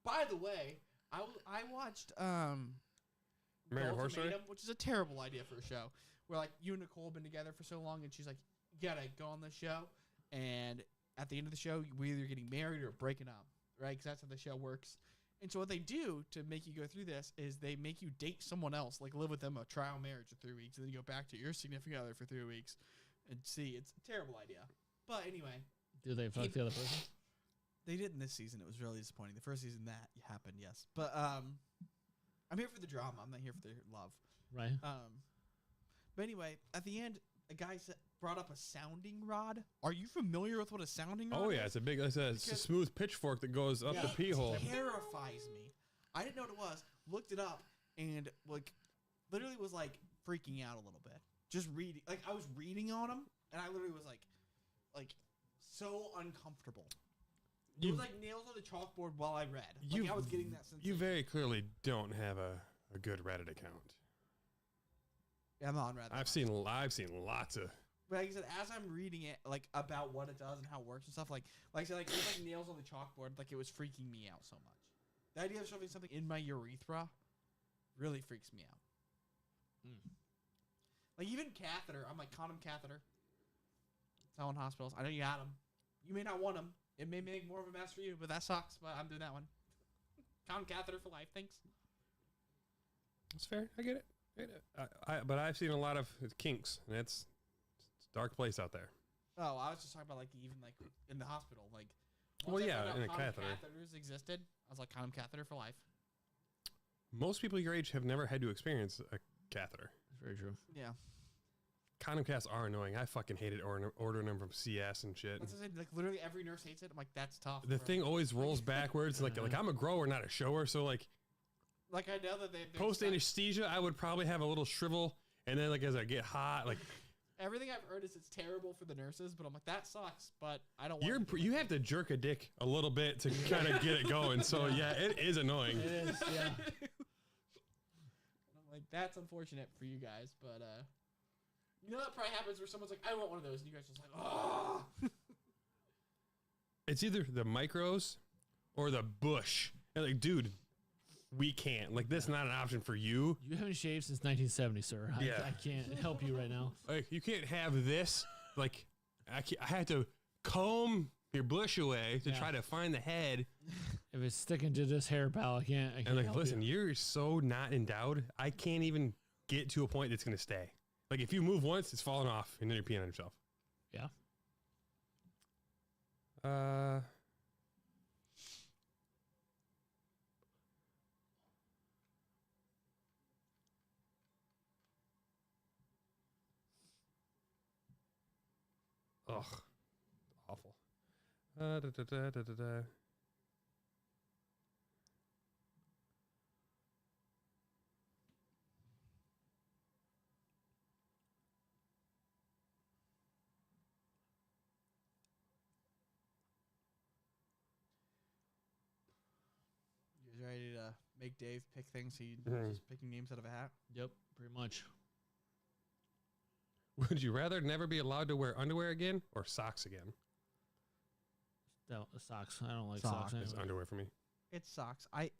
By the way, I watched American Horror Story? Ultimatum, which is a terrible idea for a show. Where like you and Nicole have been together for so long, and she's like, "You gotta go on the show," and at the end of the show, we're either getting married or breaking up, right? Because that's how the show works. And so what they do to make you go through this is they make you date someone else, like live with them a trial marriage for 3 weeks, and then you go back to your significant other for 3 weeks, and see. It's a terrible idea. But anyway, Do they fuck the other person? they did in this season. It was really disappointing. The first season that happened, yes. But I'm here for the drama. I'm not here for the love. Right. But anyway, at the end, a guy brought up a sounding rod. Are you familiar with what a sounding rod Oh is? yeah, it's a Because- smooth pitchfork that goes up the It pee hole. terrifies me. I didn't know what it was. Looked it up and like literally was like freaking out a little bit. Just reading, like I was reading on him, and I literally was like so uncomfortable. It You- was like nails on the chalkboard while I read. Like I was getting that sense. You very clearly don't have a good Reddit account. I'm on Reddit. I've seen lots of. But like I said, as I'm reading it, like about what it does and how it works and stuff, like I said, like it was like nails on the chalkboard, like it was freaking me out so much. The idea of shoving something in my urethra really freaks me out. Like even catheter, I'm like condom catheter. Selling hospitals. I know you got them. You may not want them. It may make more of a mess for you, but that sucks. But I'm doing that one. Condom catheter for life. Thanks. That's fair. I get it. But I've seen a lot of kinks, and it's a dark place out there. Oh, I was just talking about like even like in the hospital, like. Well, once I yeah, found out in a condom catheter. Catheters existed. I was like condom catheter for life. Most people your age have never had to experience a catheter. That's very true. Yeah. Condom casts are annoying. I fucking hated ordering them from CS and shit. That's what I said. Like literally every nurse hates it. I'm like, that's tough. The bro. thing always rolls backwards. Like I'm a grower, not a shower. So like, Like I know that they Post anesthesia, I would probably have a little shrivel, and then like as I get hot, like everything I've heard is it's terrible for the nurses, but I'm like that sucks. But I don't. you have to jerk a dick a little bit to kind of get it going. So yeah, it is annoying. It is, yeah. I'm like that's unfortunate for you guys, but you know that probably happens where someone's like, I want one of those, and you guys just like, oh. It's either the micros or the bush. And like, dude, we can't. Like, this is not an option for you. You haven't shaved since 1970, sir. Yeah. I can't help you right now. Like, you can't have this. Like, I had to comb your bush away to Yeah. try to find the head. If it's sticking to this hair, pal, I can't And like, help listen, you. you're so not endowed. I can't even get to a point that's going to stay. Like, if you move once, it's falling off, and then you're peeing on yourself. Yeah. Ugh. Awful. Da, da, da, da, da, da. You guys ready to make Dave pick things? He's Mhm. just picking names out of a hat. Yep, pretty much. Would you rather never be allowed to wear underwear again or socks again? No, socks. I don't like Socks. socks. It's Anyway. underwear for me. It's socks. I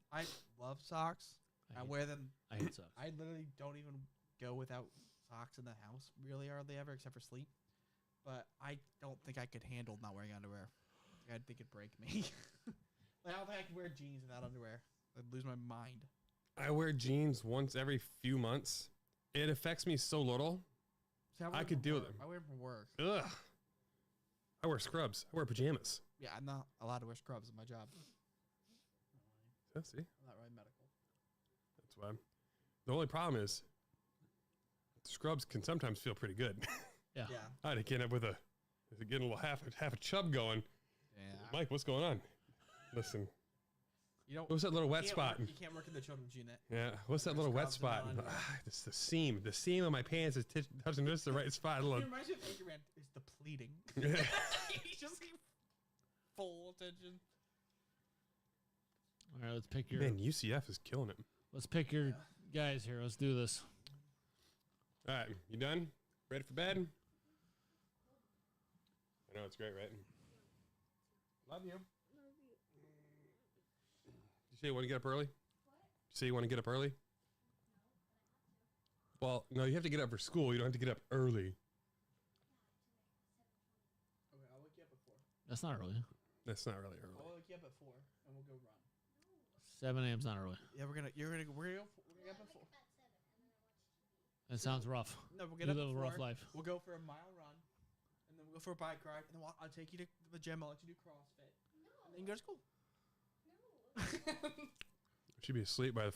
love socks. I hate- wear them. I hate socks. I literally don't even go without socks in the house, really, hardly ever, except for sleep. But I don't think I could handle not wearing underwear. I think it'd break me. Like, I don't think I could wear jeans without underwear. I'd lose my mind. I wear jeans once every few months. It affects me so little. See, wear I them could for deal with work. them. I wear them for work. Ugh. I wear scrubs. I wear pajamas. Yeah, I'm not allowed to wear scrubs in my job. Yeah, see? I'm not really medical. That's why. The only problem is scrubs can sometimes feel pretty good. Yeah. Yeah. I had to get up with getting a little half a chub going. Yeah. Mike, what's going on? Listen, You don't. what's that little wet you can't spot? work- You can't work in the children's unit. Yeah, what's that little wet Scrubs spot? and on. It's the seam. The seam of my pants is touching just the right spot. It Look. reminds me of Anchorman. It's the pleading. He's just like, full attention. All right, let's pick your Man, UCF is killing it. guys here. Let's do this. All right, you done? Ready for bed? I know it's great, right? Love you. You say you want to get up early? You say you want to get up early? Well, no, you have to get up for school. You don't have to get up early. Okay, I'll wake you up at 4. That's not early. That's not really early. I'll wake you up at 4, and we'll go run. 7 a.m. is not early. Yeah, we're gonna get up at 4. That sounds rough. No, we'll get You up live at a 4. rough life. We'll go for a mile run, and then we'll go for a bike ride, and then I'll take you to the gym. I'll let you do CrossFit, and then you go to school. She'd be asleep by the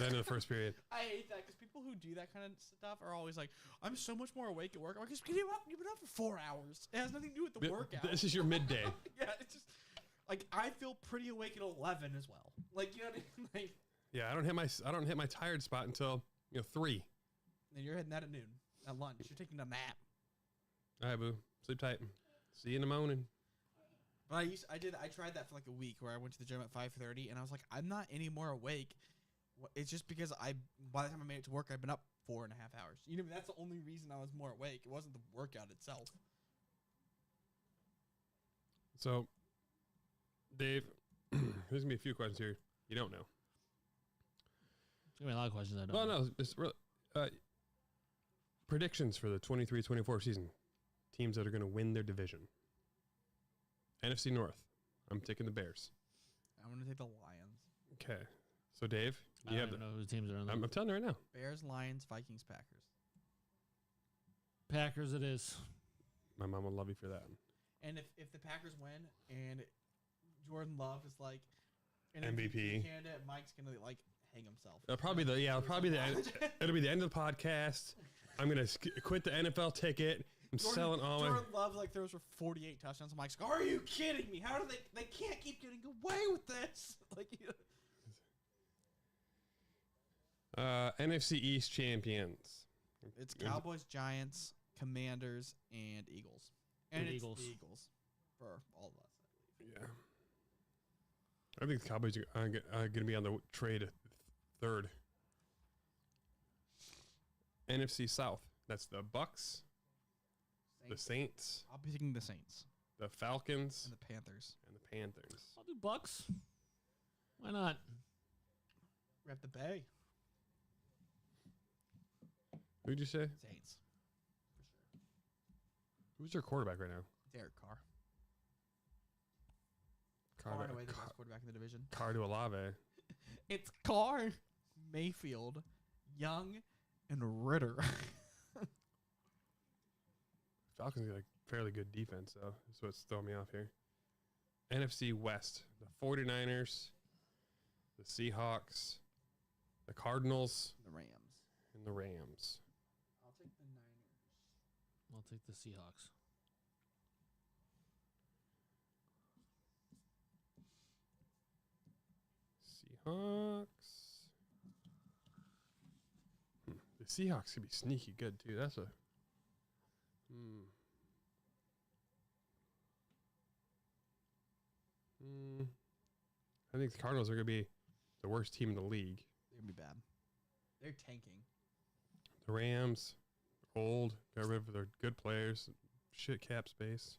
end of the first period. I hate that because people who do that kind of stuff are always like, "I'm so much more awake at work." I'm like, "Because you've been up for 4 hours. It has nothing to do with the workout." This is your midday. Yeah, it's just like I feel pretty awake at 11 as well. Like, you know what I mean? Like, Yeah, I don't hit my tired spot until 3. and you're heading that at noon at lunch. You're taking a nap. All right, boo. Sleep tight. See you in the morning. But I tried that for like a week where I went to the gym at 5:30 and I was like, I'm not any more awake. It's just because by the time I made it to work, I'd been up 4.5 hours. You know, that's the only reason I was more awake. It wasn't the workout itself. So, Dave, there's gonna be a few questions here you don't know. There's gonna be a lot of questions I don't. Well, know. no, it's predictions for the 23-24 season. Teams that are gonna win their division. NFC North. I'm taking the Bears. I'm gonna take the Lions. Okay. So, Dave, I you don't have even know whose teams are in there. I'm telling you right now. Bears, Lions, Vikings, Packers. Packers. It is. My mom will love you for that. And if the Packers win and Jordan Love is like an MVP. candidate, Mike's gonna like hang himself. It'll be the end of the podcast. I'm gonna quit the NFL ticket. I'm selling all my. Jordan Love like throws for 48 touchdowns. And Mike's like, "Are you kidding me? How do they can't keep getting away with this?" Like, NFC East champions. It's Cowboys, Giants, Commanders, and Eagles. And it's Eagles. the Eagles for all of us. Yeah. I think the Cowboys are going to be on the trade third. NFC South. That's the Bucks, the Saints, I'll be taking the Saints the Falcons, and the Panthers. and the Panthers. I'll do Bucks. Why not? Rep the Bay. Who'd you say? Saints. Who's their quarterback right now? Derek Carr. Carr Far to, and away the Carr, best quarterback in the division. Carr to Olave. It's Carr, Mayfield, Young, and Ritter. Falcons got a fairly good defense, though. That's what's throwing me off here. NFC West. The 49ers, the Seahawks, the Cardinals, the Rams. and the Rams. I'll take the Niners. I'll take the Seahawks. Seahawks. The Seahawks could be sneaky good, too. That's a... I think the Cardinals are going to be the worst team in the league. They're going to be bad. They're tanking. The Rams, old, got rid of their good players, shit cap space.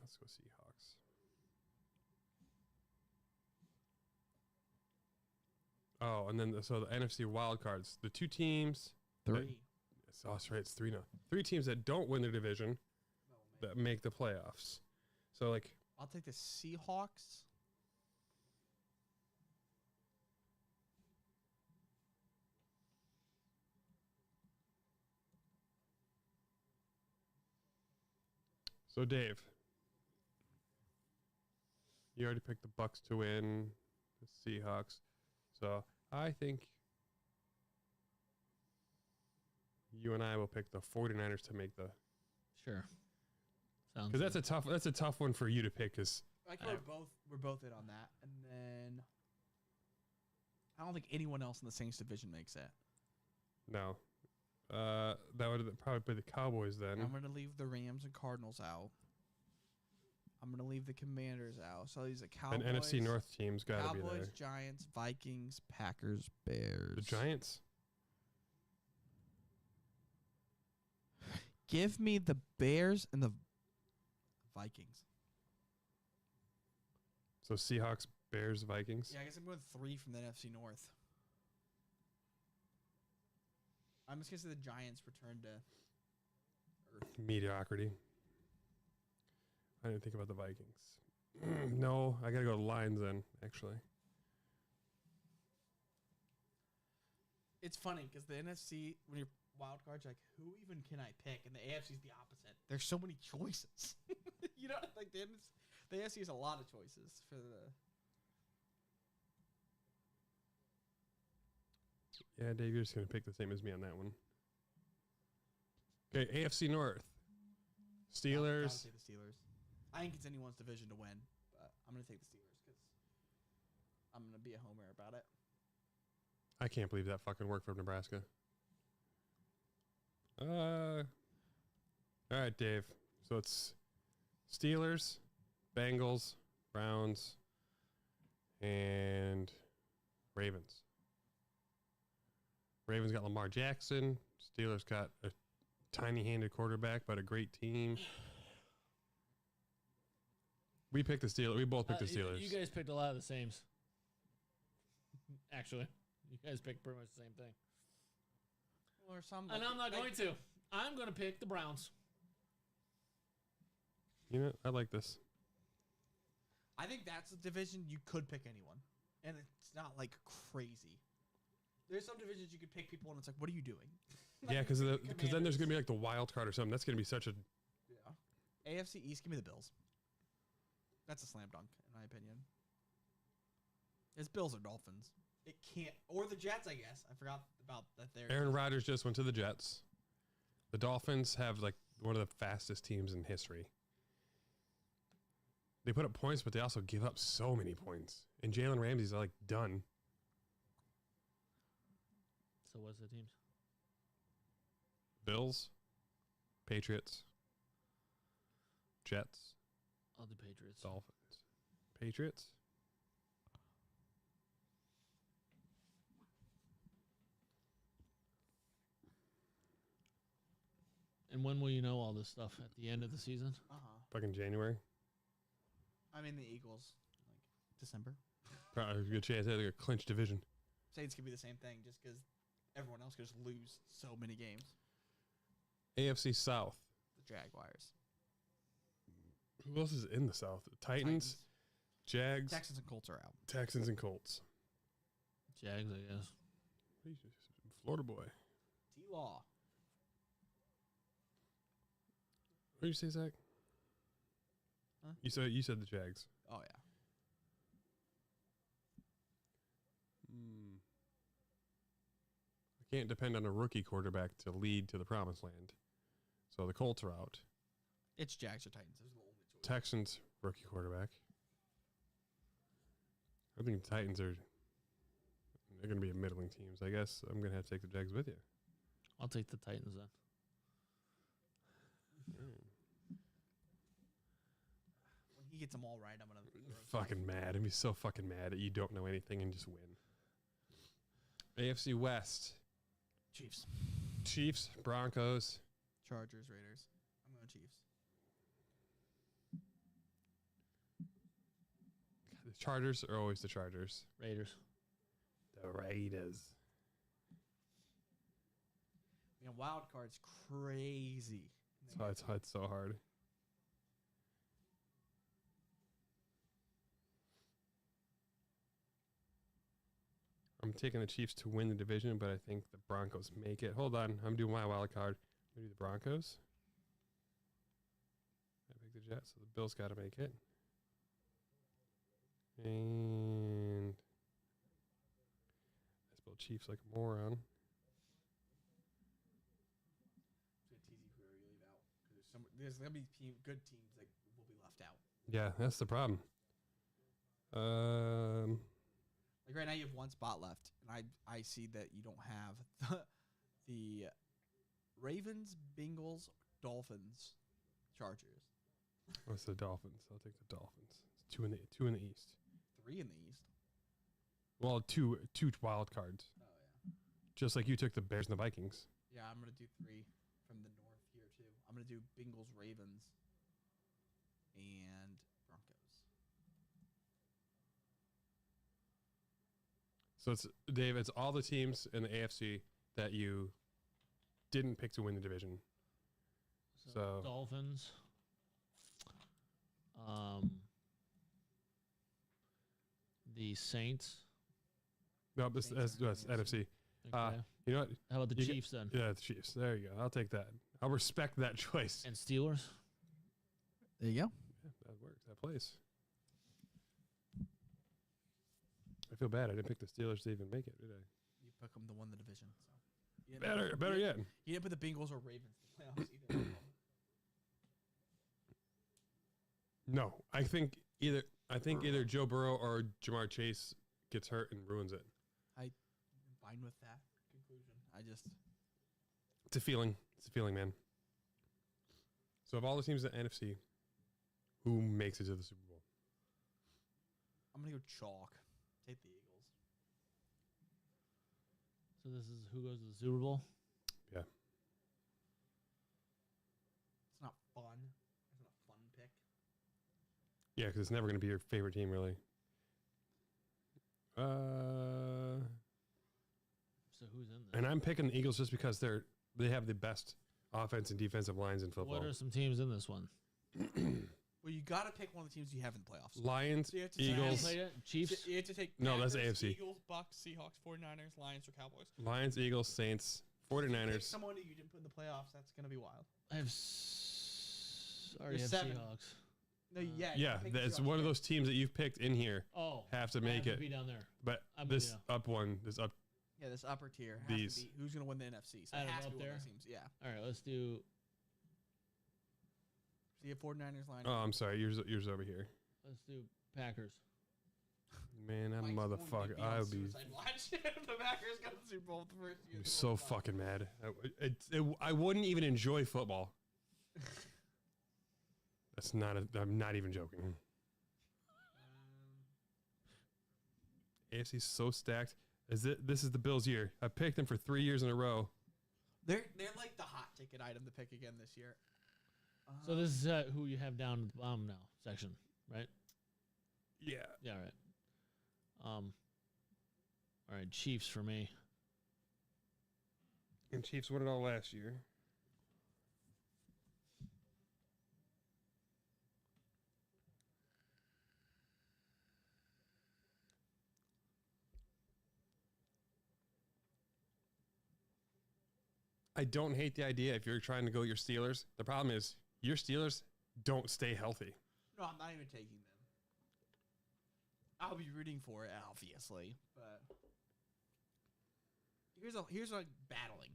Let's go Seahawks. Oh, and then so the NFC wild cards, the two teams. 3. Oh, that's right. It's 3 now. 3 teams that don't win their division that make the playoffs. So like, I'll take the Seahawks. so Dave, you already picked the Bucks to win, the Seahawks. So I think you and I will pick the 49ers to make the, Sure. Sounds because good. that's a tough one for you to pick. Because I think we're both in on that. And then I don't think anyone else in the Saints division makes it. no, that would probably be the Cowboys then. I'm going to leave the Rams and Cardinals out. I'm going to leave the Commanders out. So these are Cowboys. And NFC North teams got to be Cowboys, there. Giants, Vikings, Packers, Bears. The Giants. Give me the Bears and the Vikings. So Seahawks, Bears, Vikings. Yeah, I guess I'm going 3 from the NFC North. I'm just going to say the Giants return to earth. Mediocrity. I didn't think about the Vikings. No, I gotta go to Lions then. Actually, It's funny because the NFC, when you're wild cards, you're like, who even can I pick? And the AFC is the opposite. There's so many choices. You know, like the AFC has a lot of choices for the. yeah, Dave, you're just gonna pick the same as me on that one. Okay, AFC North. Gotta Steelers. take the Steelers. I think it's anyone's division to win, but I'm gonna take the Steelers because I'm gonna be a homer about it. I can't believe that fucking worked from Nebraska. All right, Dave. So it's Steelers, Bengals, Browns, and Ravens. Ravens got Lamar Jackson. Steelers got a tiny-handed quarterback, but a great team. We picked the Steelers. We both picked the Steelers. You guys picked a lot of the sames. Actually, you guys picked pretty much the same thing. Or some. And I'm not going to. I'm going to pick the Browns. You know, I like this. I think that's a division you could pick anyone, and it's not like crazy. There's some divisions you could pick people, and it's like, what are you doing? Yeah, because then there's Commanders. gonna be like the wild card or something. That's gonna be such a. Yeah. AFC East, give me the Bills. That's a slam dunk, in my opinion. It's Bills or Dolphins. It can't, or the Jets, I guess. I forgot about that. There. Aaron Rodgers just went to the Jets. The Dolphins have like one of the fastest teams in history. they put up points, but they also give up so many points. And Jalen Ramsey's like done. So what's the teams? Bills, Patriots, Jets, I'll do Patriots. Dolphins, Patriots. And when will you know all this stuff? At the end of the season? Fucking January. I mean the Eagles, like December. Probably a good chance they're gonna clinch division. Saints could be the same thing, just because everyone else could just lose so many games. AFC South. The Jaguars, Who else is in the South? Titans, Jags, Texans, and Colts are out. Texans, and Colts. Jags, I guess. Florida boy. T-Law. What did you say, Zach? Huh? You said the Jags. Oh yeah. I can't depend on a rookie quarterback to lead to the promised land. So the Colts are out. It's Jags or Titans. Those are the only two. Texans, rookie quarterback. I think the Titans they're going to be a middling team. So I guess I'm going to have to take the Jags with you. I'll take the Titans then. When he gets them all right, I'm gonna Fucking mad. I'd be so fucking mad that you don't know anything and just win. AFC West. Chiefs, Chiefs, Broncos. Chargers, Raiders. I'm going Chiefs. The Chargers are always the Chargers. Raiders. The Raiders. Man, wild card's crazy. So it's so hard. I'm taking the Chiefs to win the division, but I think the Broncos make it. Hold on. I'm doing my wild card. I'm going to do the Broncos. I pick the Jets, so the Bills got to make it. And I spelled Chiefs like a moron. There's gonna be good teams that will be left out. Yeah, that's the problem. Like right now, you have one spot left, and I see that you don't have the Ravens, Bengals, Dolphins, Chargers. What's the Dolphins? I'll take the Dolphins. It's two in the East. 3 in the East. Well, two wild cards. Oh yeah. Just like you took the Bears and the Vikings. Yeah, I'm gonna do 3 from the north here too. I'm gonna do Bengals, Ravens, and Broncos. So it's Dave. It's all the teams in the AFC that you didn't pick to win the division. So- Dolphins. The Saints. No, this Saints that's are in the NFC. Okay. You know what? How about the you get- Chiefs then? Yeah, the Chiefs. There you go. I'll take that. I'll respect that choice. And Steelers. There you go. Yeah, that works. That plays. I feel bad. I didn't pick the Steelers to even make it, did I? You pick them to win the division. So. You didn't Better you yet. didn't- You didn't put the Bengals or Ravens in the playoffs either. No, I think either Joe Burrow or Jamar Chase gets hurt and ruins it. I'm fine with that conclusion. I just It's a feeling. It's a feeling, man. So of all the teams in the NFC, who makes it to the Super Bowl? I'm gonna go chalk. Take the Eagles. So this is who goes to the Super Bowl? Yeah. It's not fun. It's not a fun pick. Yeah, because it's never going to be your favorite team, really. So who's in there? And I'm picking the Eagles just because they have the best offense and defensive lines in football. What are some teams in this one? Well, you gotta pick one of the teams you have in the playoffs. Lions, So you have to Eagles, Played it? Chiefs. You have to take No, that's Packers, AFC. Eagles, Bucks, Seahawks, 49ers, Lions, or Cowboys. Lions, Eagles, Saints, Pick 49ers. someone that you didn't put in the playoffs. That's gonna be wild. I have already There's have 7. Seahawks. No, yeah. Yeah, it's one of those teams that you've picked in here Oh, have to I make have it. to be down there. But I'm with this ya. up one, this up. Yeah, this upper tier. Has These. To be who's gonna win the NFC? So Out it of has to up be one of there? those teams. Yeah. All right, let's do. So you have 49ers, Lions. Oh, I'm sorry. Yours over here. Let's do Packers. Man, that Mike's going to motherfucker. be I on would be suicide watch if the Packers got the Super Bowl the first year. so fucking mad. I wouldn't even enjoy football. That's not. I'm not even joking. AFC's so stacked. This is the Bills' year. I picked them for 3 years in a row. They're like the hot ticket item to pick again this year. So this is who you have down at the bottom now section, right? Yeah. Yeah, right. All right, Chiefs for me. And Chiefs won it all last year. I don't hate the idea if you're trying to go your Steelers. The problem is your Steelers don't stay healthy. No, I'm not even taking them. I'll be rooting for it, obviously, but here's like battling.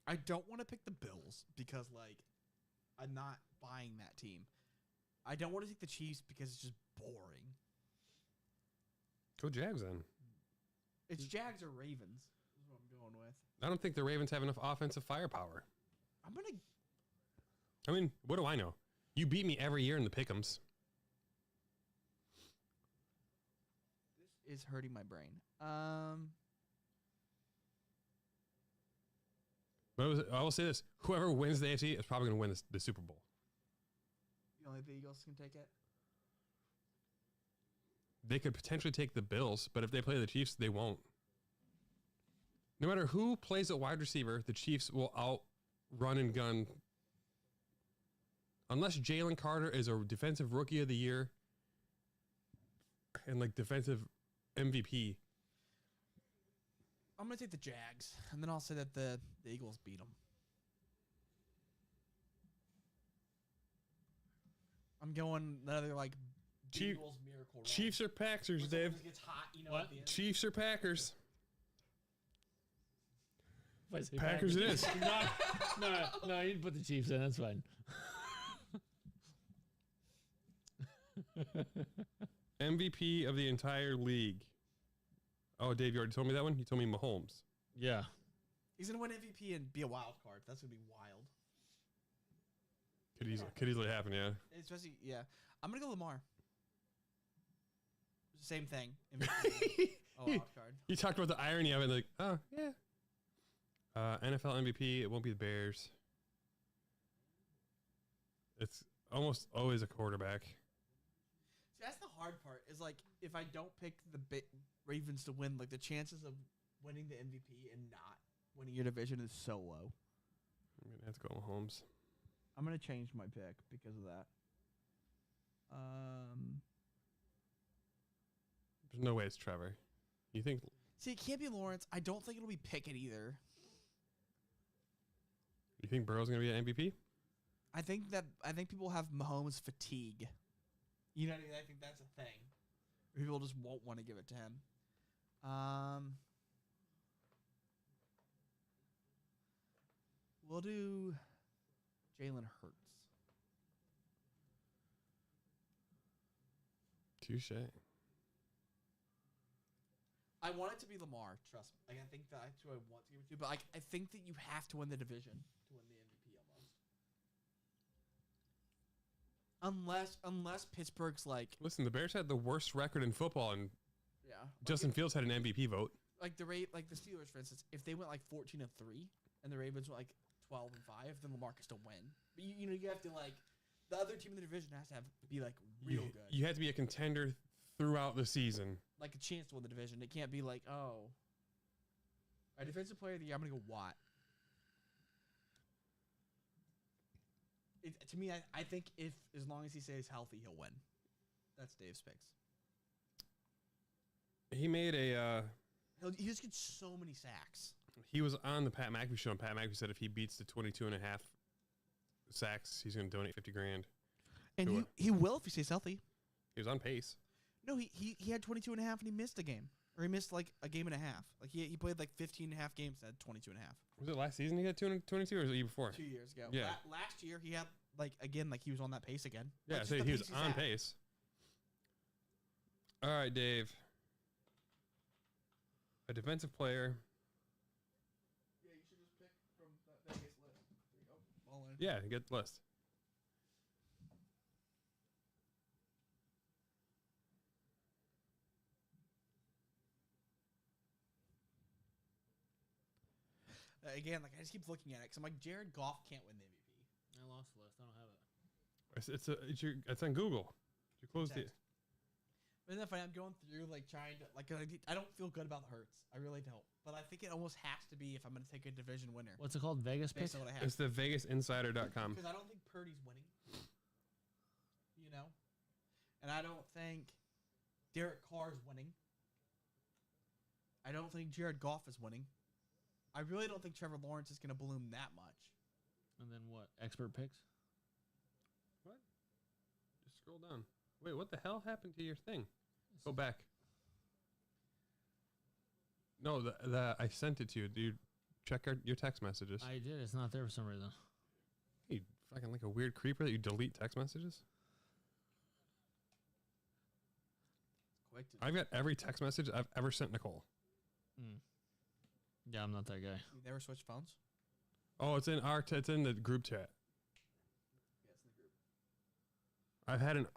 I don't want to pick the Bills because like I'm not buying that team. I don't want to take the Chiefs because it's just boring. Go Jags then. It's Jags or Ravens is what I'm going with. I don't think the Ravens have enough offensive firepower. I'm gonna. I mean, what do I know? You beat me every year in the pick'ems. This is hurting my brain. But I will say this: whoever wins the AFC is probably going to win the Super Bowl. You don't think the Eagles can take it? They could potentially take the Bills, but if they play the Chiefs, they won't. No matter who plays at wide receiver, the Chiefs will outrun and gun. Unless Jalen Carter is a defensive rookie of the year and like defensive MVP. I'm gonna take the Jags, and then I'll say that the Eagles beat them. I'm going another like Chief- Eagles miracle run. Chiefs or Packers, When Dave? someone gets hot, you know. What? At the end. Chiefs or Packers? If I say Packers it is. no, you can put the Chiefs in. That's fine. MVP of the entire league. Oh, Dave, you already told me that one? You told me Mahomes. Yeah. He's gonna win MVP and be a wild card. That's gonna be wild. Could easily happen, yeah. Especially, yeah. I'm gonna go Lamar. Same thing. MVP, a wild card. You talked about the irony of it, like, oh, yeah. NFL MVP, it won't be the Bears. It's almost always a quarterback. See, that's the hard part. Is like if I don't pick the Ravens to win, like the chances of winning the MVP and not winning your division is so low. I'm going to have to go Mahomes. I'm gonna change my pick because of that. There's no way it's Trevor. You think See, it can't be Lawrence. I don't think it'll be Pickett either. Burrow's going to be an MVP? I think people have Mahomes fatigue. You know what I mean? I think that's a thing. People just won't want to give it to him. We'll do Jalen Hurts. Touche. I want it to be Lamar. Trust me. Like, I think that's who I want to give it to. But like, I think that you have to win the division to win the MVP almost. Unless Pittsburgh's like, Listen, the Bears had the worst record in football, and yeah, Justin Fields had an MVP vote. like the Steelers, for instance, if they went like 14-3 and the Ravens went like 12-5, then Lamar can still win. But you know you have to like the other team in the division has to be like real good, You had to be a contender throughout the season. like a chance to win the division. It can't be like, oh, a defensive player of the year. I'm gonna go Watt. To me, I think if as long as he stays healthy, he'll win. That's Dave's picks. He made a. He just gets so many sacks. He was on the Pat McAfee show, and Pat McAfee said if he beats the 22.5 sacks, he's going to donate $50,000. And he will if he stays healthy. He was on pace. No, he had 22 and a half and he missed a game. Or he missed like a game and a half. Like he played like 15 and a half games and had 22 and a half. Was it last season he had 22, or was it the year before? 2 years ago. Yeah. Last year he had like again like he was on that pace again. Yeah, Like, so just he the was pace on at. pace. All right, Dave. A defensive player. Yeah, you should just pick from that Vegas list. There you go. All in. Yeah, get the list. Again, like I just keep looking at it because I'm like Jared Goff can't win the MVP. I lost the list. I don't have it. It's on Google. You closed it. Text. But then if I'm going through like trying to like I don't feel good about the Hurts. I really don't. But I think it almost has to be if I'm going to take a division winner. What's it called? Vegas pick? Based on what I have. It's the VegasInsider.com. Because I don't think Purdy's winning. You know? And I don't think Derek Carr is winning. I don't think Jared Goff is winning. I really don't think Trevor Lawrence is going to bloom that much. And then what? Expert picks? What? Just scroll down. Wait, what the hell happened to your thing? Go back. No, the I sent it to you. Do you check your text messages? I did. It's not there for some reason. You fucking like a weird creeper that you delete text messages? Quick to I've got every text message I've ever sent Nicole. Mm. Yeah, I'm not that guy. You never switch phones? Oh, it's in it's in the group chat. Yeah, it's in the group.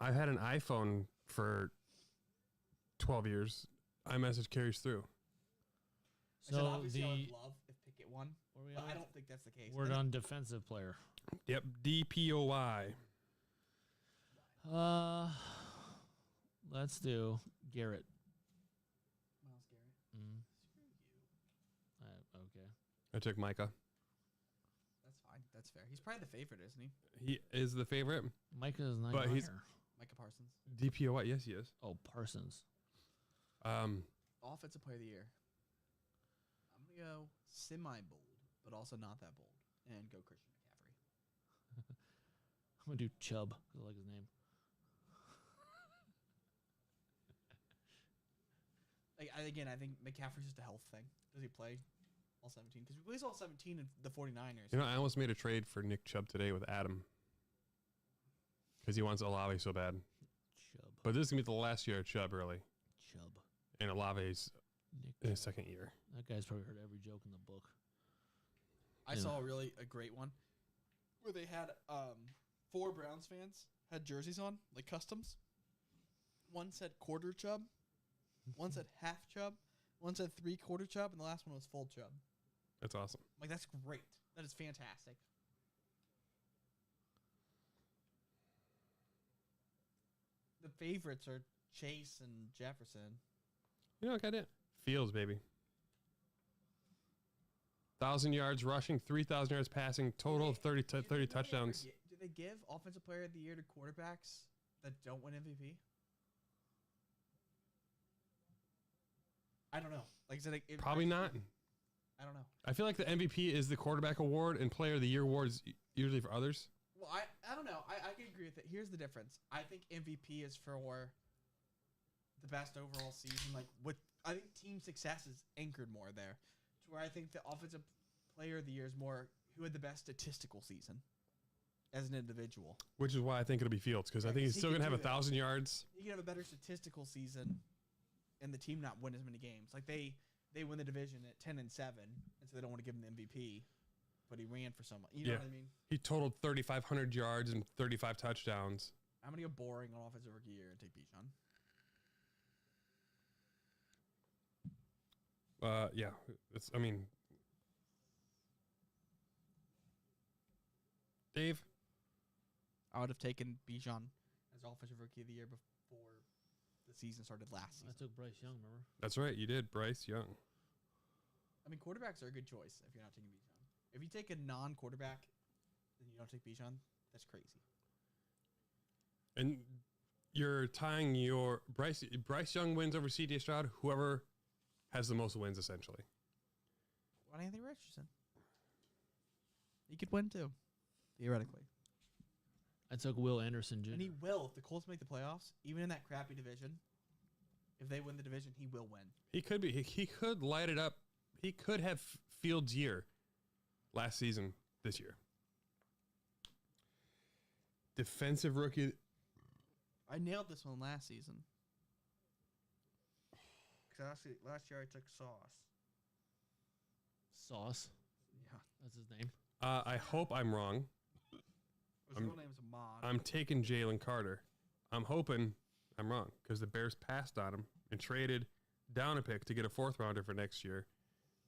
I've had an iPhone for 12 years. iMessage carries through. I said So obviously I the would love if Pickett won, where we but I at? don't think that's the case. Word I think- on defensive player. Yep, DPOY. Let's do Garrett. Miles Garrett. Mm. Screw you. Okay. I took Micah. That's fine. That's fair. He's probably the favorite, isn't he? He is the favorite. Micah is not But even he's- here. Micah Parsons. DPOY, yes, he is. Oh, Parsons. Offensive player of the year. I'm going to go semi-bold, but also not that bold, and go Christian McCaffrey. I'm gonna do Chubb 'cause I like his name. Again, I think McCaffrey's just a health thing. Does he play all 17? Because he plays all 17 in the 49ers. You know, I almost made a trade for Nick Chubb today with Adam. Because he wants Olave so bad. Chubb. But this is going to be the last year of Chubb, really. Chubb. And Olave's Nick in his Chubb. second year. That guy's probably heard every joke in the book. I Yeah. saw a great one where they had 4 Browns fans had jerseys on, like customs. One said quarter Chubb, one said half Chubb, one said 3/4 Chubb, and the last one was full Chubb. That's awesome. Like, that's great. That is fantastic. The favorites are Chase and Jefferson. You know what, goddamn? Fields, baby. 1,000 yards rushing, 3,000 yards passing, total of 30 touchdowns. Do they give Offensive Player of the Year to quarterbacks that don't win MVP? I don't know. Like I said, Probably not. I don't know. I feel like the MVP is the quarterback award and player of the year award is usually for others. Well, I don't know. I can agree with it. Here's the difference. I think MVP is for the best overall season. Like, I think team success is anchored more there. To where I think the Offensive Player of the Year is more who had the best statistical season as an individual. Which is why I think it'll be Fields, because I Yeah, think 'cause he's he still can going to have do that. 1,000 yards. You can have a better statistical season and the team not win as many games. Like they win the division at 10-7, and so they don't want to give him the MVP. But he ran for someone. You know Yeah. what I mean? He totaled 3,500 yards and 35 touchdowns. I'm gonna go boring on Offensive Rookie of the Year and take Bijan. Yeah, I mean, Dave, I would have taken Bijan as Offensive Rookie of the Year before the season started last I season. took Bryce Young, remember? that's right, you did, Bryce Young. I mean, quarterbacks are a good choice if you're not taking Bijan. If you take a non-quarterback, then you don't take Bijan. That's crazy. And you're tying your Bryce Young wins over C.J. Stroud, whoever has the most wins, essentially. What Anthony Richardson? He could win too, theoretically. I took Will Anderson Jr. And he will if the Colts make the playoffs, even in that crappy division. If they win the division, he will win. He could be. He could light it up. He could have Fields' year last season, this year. Defensive rookie. I nailed this one last season. Because last year I took Sauce. Sauce. Yeah. That's his name. I hope I'm wrong. His real name's Ahmad. I'm taking Jalen Carter. I'm hoping I'm wrong because the Bears passed on him and traded down a pick to get a 4th rounder for next year,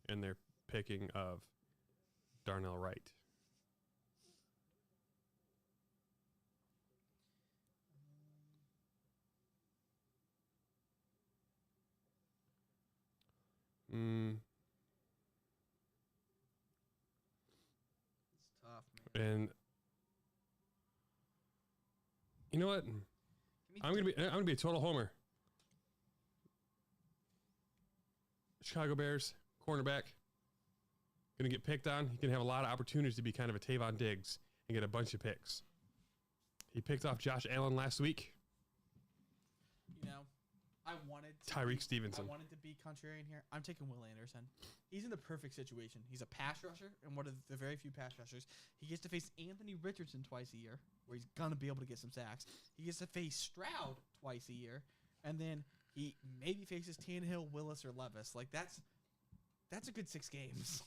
and they're picking of Darnell Wright. It's tough, man. And you know what? I'm gonna be a total homer. Chicago Bears cornerback gonna get picked on. He can have a lot of opportunities to be kind of a Tavon Diggs and get a bunch of picks. He picked off Josh Allen last week. You know, I wanted to Tyreek Stevenson. I wanted to be contrarian here. I'm taking Will Anderson. He's in the perfect situation. He's a pass rusher, and one of the very few pass rushers. He gets to face Anthony Richardson twice a year, where he's gonna be able to get some sacks. He gets to face Stroud twice a year, and then he maybe faces Tannehill, Willis, or Levis. Like that's a good 6 games.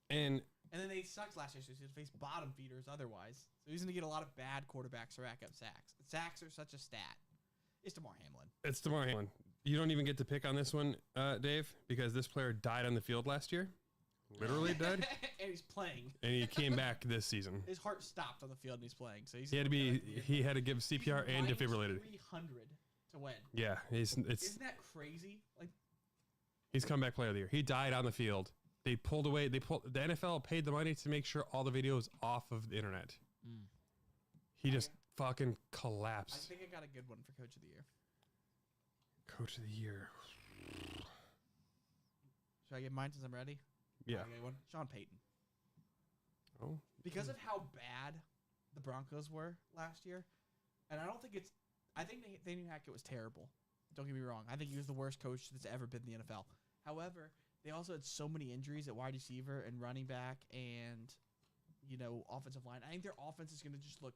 And then they sucked last year, so he's gonna face bottom feeders otherwise. So he's gonna get a lot of bad quarterbacks to rack up sacks. Sacks are such a stat. It's DeMar Hamlin. it's DeMar Hamlin. You don't even get to pick on this one, Dave, because this player died on the field last year. Literally died. And he's playing. And he came back this season. His heart stopped on the field and he's playing. So he's He had to give CPR and defibrillated. 300 to win. Yeah, Isn't that crazy? Like he's comeback player of the year. He died on the field. The NFL paid the money to make sure all the videos off of the internet. He just fucking I collapsed. think I got a good one for Coach of the Year. Coach of the year. Should I get mine since I'm ready? Yeah. I get one. Sean Payton. Oh. Because of how bad the Broncos were last year, and I don't think it's. I think Nathaniel Hackett was terrible. Don't get me wrong. I think he was the worst coach that's ever been in the NFL. However, they also had so many injuries at wide receiver and running back and, offensive line. I think their offense is going to just look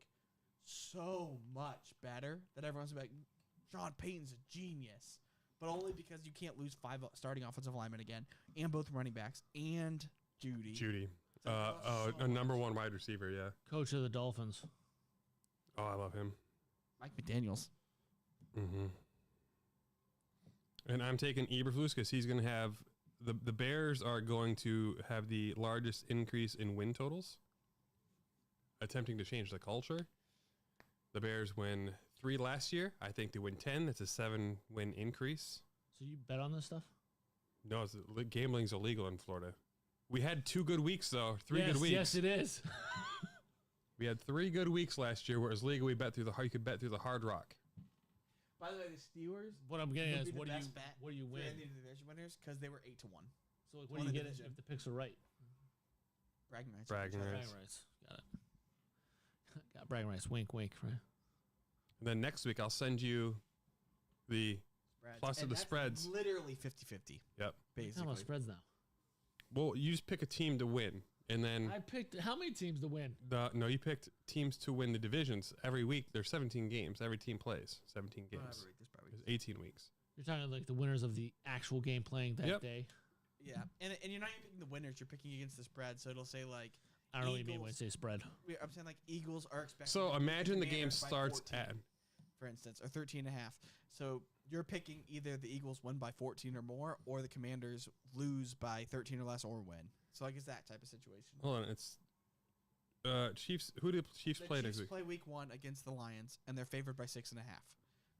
so much better that everyone's going to be like, Sean Payton's a genius. But only because you can't lose 5 starting offensive linemen again, and both running backs, and Judy. Judy. So A number 1 wide receiver, yeah. Coach of the Dolphins. Oh, I love him. Mike McDaniels. Mm-hmm. And I'm taking Eberflus because he's going to have the Bears are going to have the largest increase in win totals, attempting to change the culture. The Bears win 3 last year. I think they win 10. That's a 7-win increase. So you bet on this stuff? No, gambling's illegal in Florida. We had 2 good weeks though. 3 good weeks. Yes, it is. We had 3 good weeks last year, where it was legal. We bet through the you could bet through the Hard Rock. By the way, the Steelers. What I'm getting would at is be the what do you best bet win? for any of the division winners because they were 8-1. So like, what on do you the get division. if the picks are right? Bragging rights. Bragging rights. Bragging rights. Got it. Got bragging rights. Wink, wink. Right. And then next week I'll send you the plus of the that's spreads. Literally 50-50. Yep. How Basically. about spreads now? Well, you just pick a team to win, and then I picked how many teams to win? you picked teams to win the divisions every week. There's 17 games. Every team plays 17 games. There's 18 weeks. You're talking like the winners of the actual game playing that Yep. day. Yeah, and you're not even picking the winners. You're picking against the spread. So it'll say like. I don't know what you mean when you Eagles- say spread. I'm saying like Eagles are expected. So to beat imagine the game Commanders by starts 14, at for instance, or 13.5. So you're picking either the Eagles win by 14 or more, or the Commanders lose by 13 or less, or win. So like it's that type of situation. hold on. It's Chiefs. Who do the Chiefs The play Chiefs next week? play week 1 against the Lions, and they're favored by 6.5.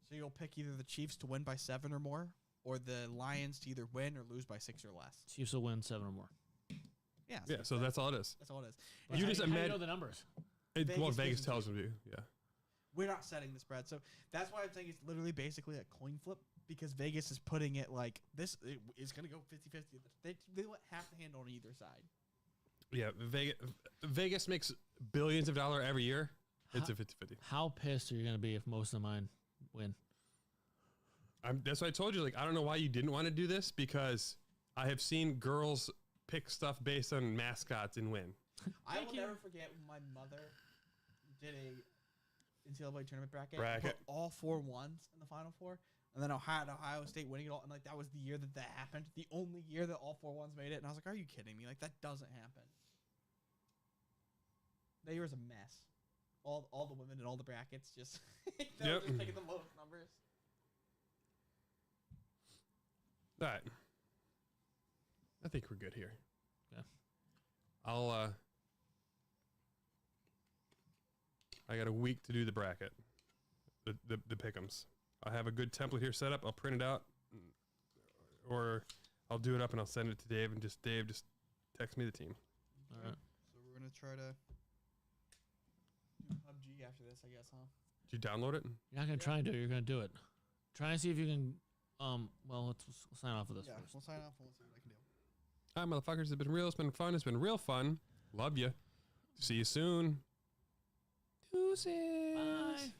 So you'll pick either the Chiefs to win by 7 or more, or the Lions to either win or lose by 6 or less. Chiefs will win 7 or more. Yeah. Yeah. So that's all it is. that's all it is. But You how just do how do you imagine- know the numbers. Vegas Vegas gives it to tells you. Yeah. We're not setting the spread, so that's why I'm saying it's literally basically a coin flip because Vegas is putting it like this is going to go 50-50. They want half the hand on either side. Yeah. Vegas makes billions of dollars every year. It's a 50-50. How pissed are you going to be if most of mine win? That's why I told you. Like, I don't know why you didn't want to do this because I have seen girls pick stuff based on mascots and win. I Thank will you. never forget when my mother did a NCAA tournament bracket. Bracket. Put all 4 ones in the Final Four. And then Ohio State winning it all, and like that was the year that happened. The only year that all 4 ones made it, and I was like, "Are you kidding me? Like that doesn't happen." That year was a mess. All the women in all the brackets just they were just taking the lowest numbers. All right. I think we're good here. Yeah. I got a week to do the bracket, the pick'ems. I have a good template here set up. I'll print it out, or I'll do it up and I'll send it to Dave, and Dave just text me the team. All right. So we're gonna try to do PUBG after this, I guess, huh? Did you download it? You're not gonna try and do it. You're gonna do it. Try and see if you can. Well, let's sign off with this first. We'll sign off and we'll see what I can do. All right, motherfuckers. It's been real. It's been fun. It's been real fun. Love you. See you soon. Deuces. Bye.